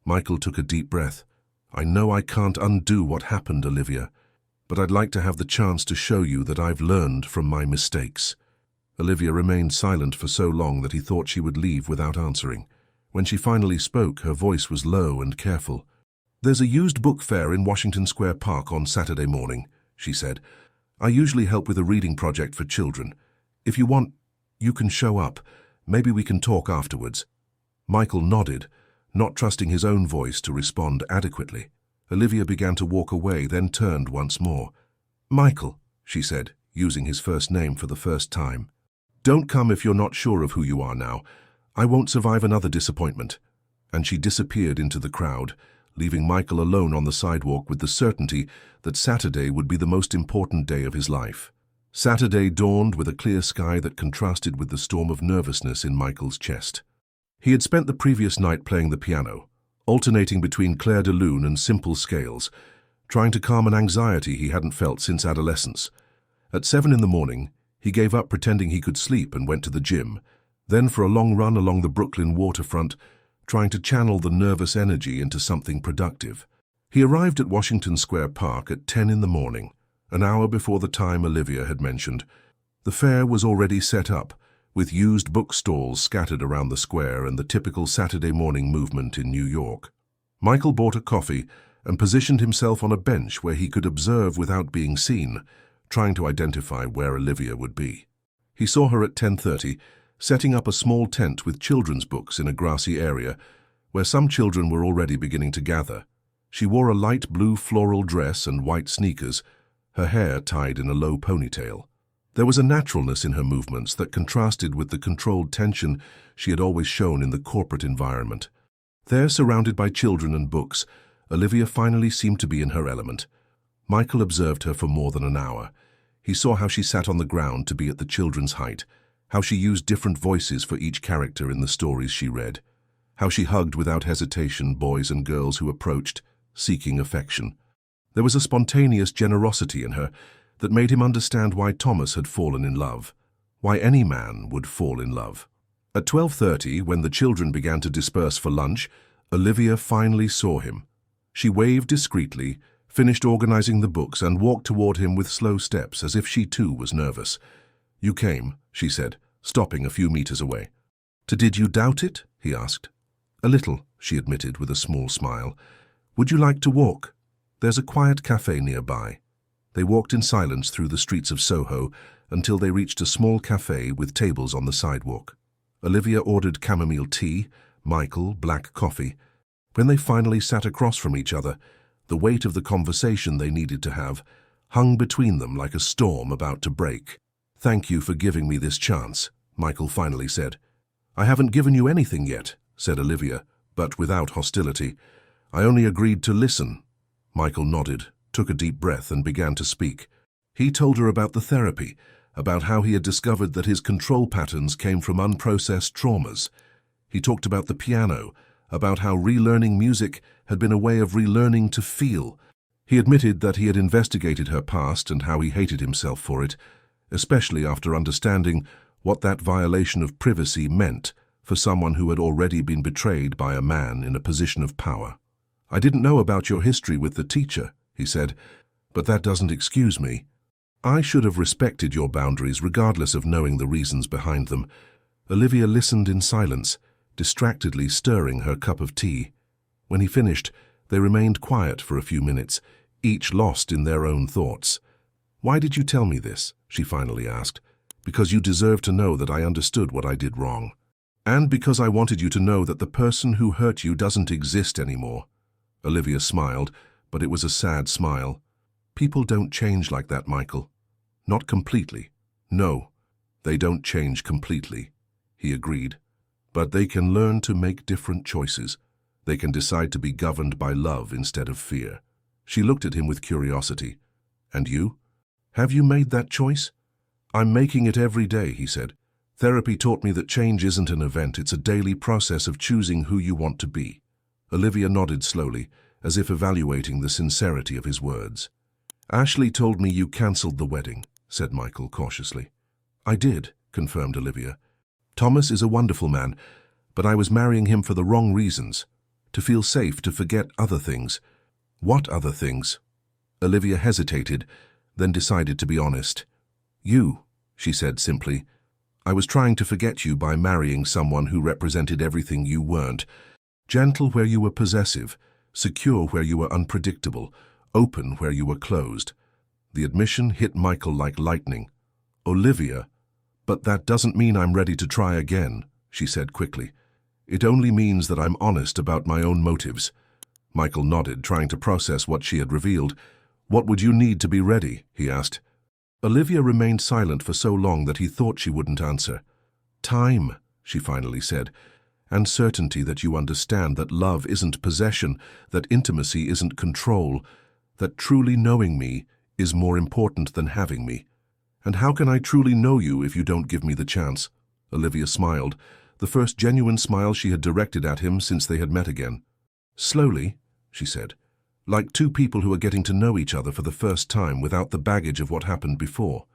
Michael took a deep breath. "I know I can't undo what happened, Olivia, but I'd like to have the chance to show you that I've learned from my mistakes." Olivia remained silent for so long that he thought she would leave without answering. When she finally spoke, her voice was low and careful. "There's a used book fair in Washington Square Park on Saturday morning," she said. "I usually help with a reading project for children. If you want, you can show up. Maybe we can talk afterwards." Michael nodded, not trusting his own voice to respond adequately. Olivia began to walk away, then turned once more. "Michael," she said, using his first name for the first time. "Don't come if you're not sure of who you are now. I won't survive another disappointment." and she disappeared into the crowd, leaving Michael alone on the sidewalk with the certainty that Saturday would be the most important day of his life. Saturday dawned with a clear sky that contrasted with the storm of nervousness in Michael's chest. He had spent the previous night playing the piano, alternating between clair de lune and simple scales, trying to calm an anxiety he hadn't felt since adolescence. At 7 in the morning, he gave up pretending he could sleep and went to the gym, then for a long run along the Brooklyn waterfront, trying to channel the nervous energy into something productive. He arrived at Washington Square Park at 10 in the morning, an hour before the time Olivia had mentioned. The fair was already set up, with used bookstalls scattered around the square and the typical Saturday morning movement in New York. Michael bought a coffee and positioned himself on a bench where he could observe without being seen, trying to identify where Olivia would be. He saw her at 10:30, setting up a small tent with children's books in a grassy area where some children were already beginning to gather. She wore a light blue floral dress and white sneakers, her hair tied in a low ponytail. There was a naturalness in her movements that contrasted with the controlled tension she had always shown in the corporate environment. There, surrounded by children and books, Olivia finally seemed to be in her element. Michael observed her for more than an hour. He saw how she sat on the ground to be at the children's height, how she used different voices for each character in the stories she read, how she hugged without hesitation boys and girls who approached, seeking affection. There was a spontaneous generosity in her that made him understand why Thomas had fallen in love, why any man would fall in love. At 12:30, when the children began to disperse for lunch, Olivia finally saw him. She waved discreetly, finished organizing the books, and walked toward him with slow steps, as if she too was nervous. "You came," she said, stopping a few meters away. "Did you doubt it?" he asked. "A little," she admitted with a small smile. "Would you like to walk? There's a quiet cafe nearby." They walked in silence through the streets of Soho until they reached a small cafe with tables on the sidewalk. Olivia ordered chamomile tea, Michael black coffee. When they finally sat across from each other, the weight of the conversation they needed to have hung between them like a storm about to break. "Thank you for giving me this chance," Michael finally said. "I haven't given you anything yet," said Olivia, but without hostility. "I only agreed to listen." Michael nodded, took a deep breath, and began to speak. He told her about the therapy, about how he had discovered that his control patterns came from unprocessed traumas. He talked about the piano, about how relearning music had been a way of relearning to feel. He admitted that he had investigated her past and how he hated himself for it, especially after understanding what that violation of privacy meant for someone who had already been betrayed by a man in a position of power. "I didn't know about your history with the teacher," he said, "but that doesn't excuse me. I should have respected your boundaries regardless of knowing the reasons behind them." Olivia listened in silence, distractedly stirring her cup of tea. When he finished, they remained quiet for a few minutes, each lost in their own thoughts. "Why did you tell me this?" she finally asked. "Because you deserve to know that I understood what I did wrong. And because I wanted you to know that the person who hurt you doesn't exist anymore." Olivia smiled, but it was a sad smile. "People don't change like that, Michael. Not completely. No, they don't change completely," he agreed. "But they can learn to make different choices. They can decide to be governed by love instead of fear." She looked at him with curiosity. "And you? Have you made that choice?" "I'm making it every day," he said. "Therapy taught me that change isn't an event, it's a daily process of choosing who you want to be." Olivia nodded slowly, as if evaluating the sincerity of his words. "Ashley told me you cancelled the wedding," said Michael cautiously. "I did," confirmed Olivia. "Thomas is a wonderful man, but I was marrying him for the wrong reasons. To feel safe, to forget other things." "What other things?" Olivia hesitated, then decided to be honest. "You," she said simply. "I was trying to forget you by marrying someone who represented everything you weren't. Gentle where you were possessive, secure where you were unpredictable, open where you were closed." The admission hit Michael like lightning. "Olivia, but that doesn't mean I'm ready to try again," she said quickly. "It only means that I'm honest about my own motives." Michael nodded, trying to process what she had revealed. "What would you need to be ready?" he asked. Olivia remained silent for so long that he thought she wouldn't answer. "Time," she finally said, and certainty that you understand that love isn't possession, that intimacy isn't control, that truly knowing me is more important than having me. And how can I truly know you if you don't give me the chance? Olivia smiled, the first genuine smile she had directed at him since they had met again. Slowly, she said, like two people who are getting to know each other for the first time without the baggage of what happened before.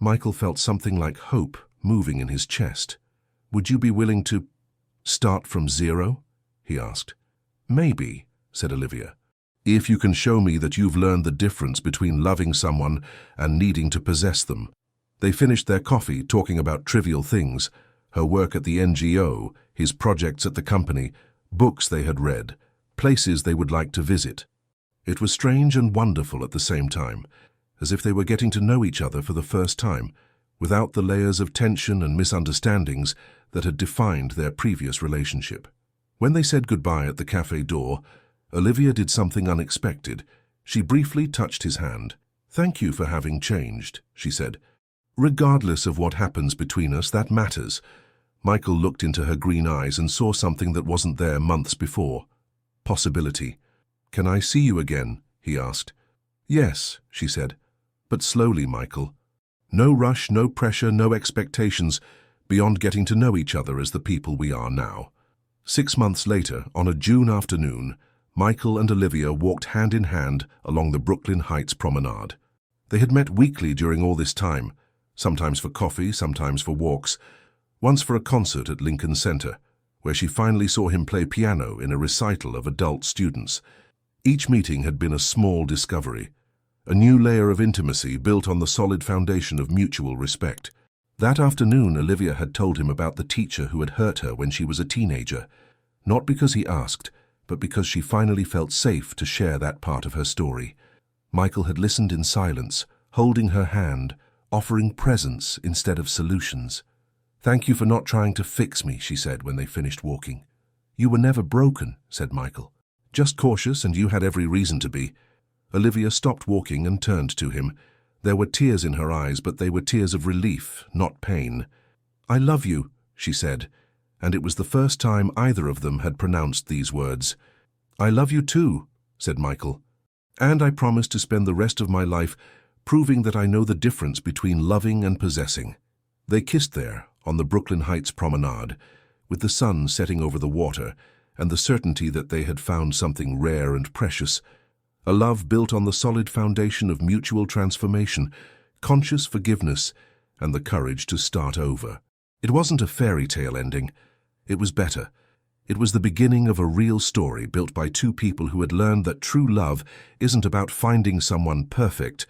Michael felt something like hope moving in his chest. Would you be willing to start from zero? He asked. Maybe, said Olivia. If you can show me that you've learned the difference between loving someone and needing to possess them. They finished their coffee talking about trivial things, her work at the NGO, his projects at the company, books they had read, places they would like to visit. It was strange and wonderful at the same time, as if they were getting to know each other for the first time, without the layers of tension and misunderstandings that had defined their previous relationship. When they said goodbye at the cafe door, Olivia did something unexpected. She briefly touched his hand. "Thank you for having changed," she said. "Regardless of what happens between us, that matters." Michael looked into her green eyes and saw something that wasn't there months before. Possibility. "Can I see you again?" he asked. "Yes," she said. "But slowly, Michael. No rush, no pressure, no expectations, beyond getting to know each other as the people we are now." 6 months later, on a June afternoon, Michael and Olivia walked hand in hand along the Brooklyn Heights promenade. They had met weekly during all this time, sometimes for coffee, sometimes for walks, once for a concert at Lincoln Center, where she finally saw him play piano in a recital of adult students. Each meeting had been a small discovery, a new layer of intimacy built on the solid foundation of mutual respect. That afternoon, Olivia had told him about the teacher who had hurt her when she was a teenager, not because he asked, but because she finally felt safe to share that part of her story. Michael had listened in silence, holding her hand, offering presence instead of solutions. "Thank you for not trying to fix me," she said when they finished walking. "You were never broken," said Michael. "Just cautious, and you had every reason to be." Olivia stopped walking and turned to him. There were tears in her eyes, but they were tears of relief, not pain. "I love you," she said, and it was the first time either of them had pronounced these words. "I love you too," said Michael. "And I promise to spend the rest of my life proving that I know the difference between loving and possessing." They kissed there, on the Brooklyn Heights promenade, with the sun setting over the water, and the certainty that they had found something rare and precious, a love built on the solid foundation of mutual transformation, conscious forgiveness, and the courage to start over. It wasn't a fairy tale ending. It was better. It was the beginning of a real story built by two people who had learned that true love isn't about finding someone perfect,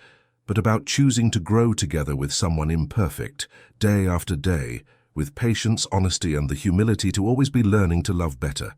but about choosing to grow together with someone imperfect, day after day, with patience, honesty, and the humility to always be learning to love better.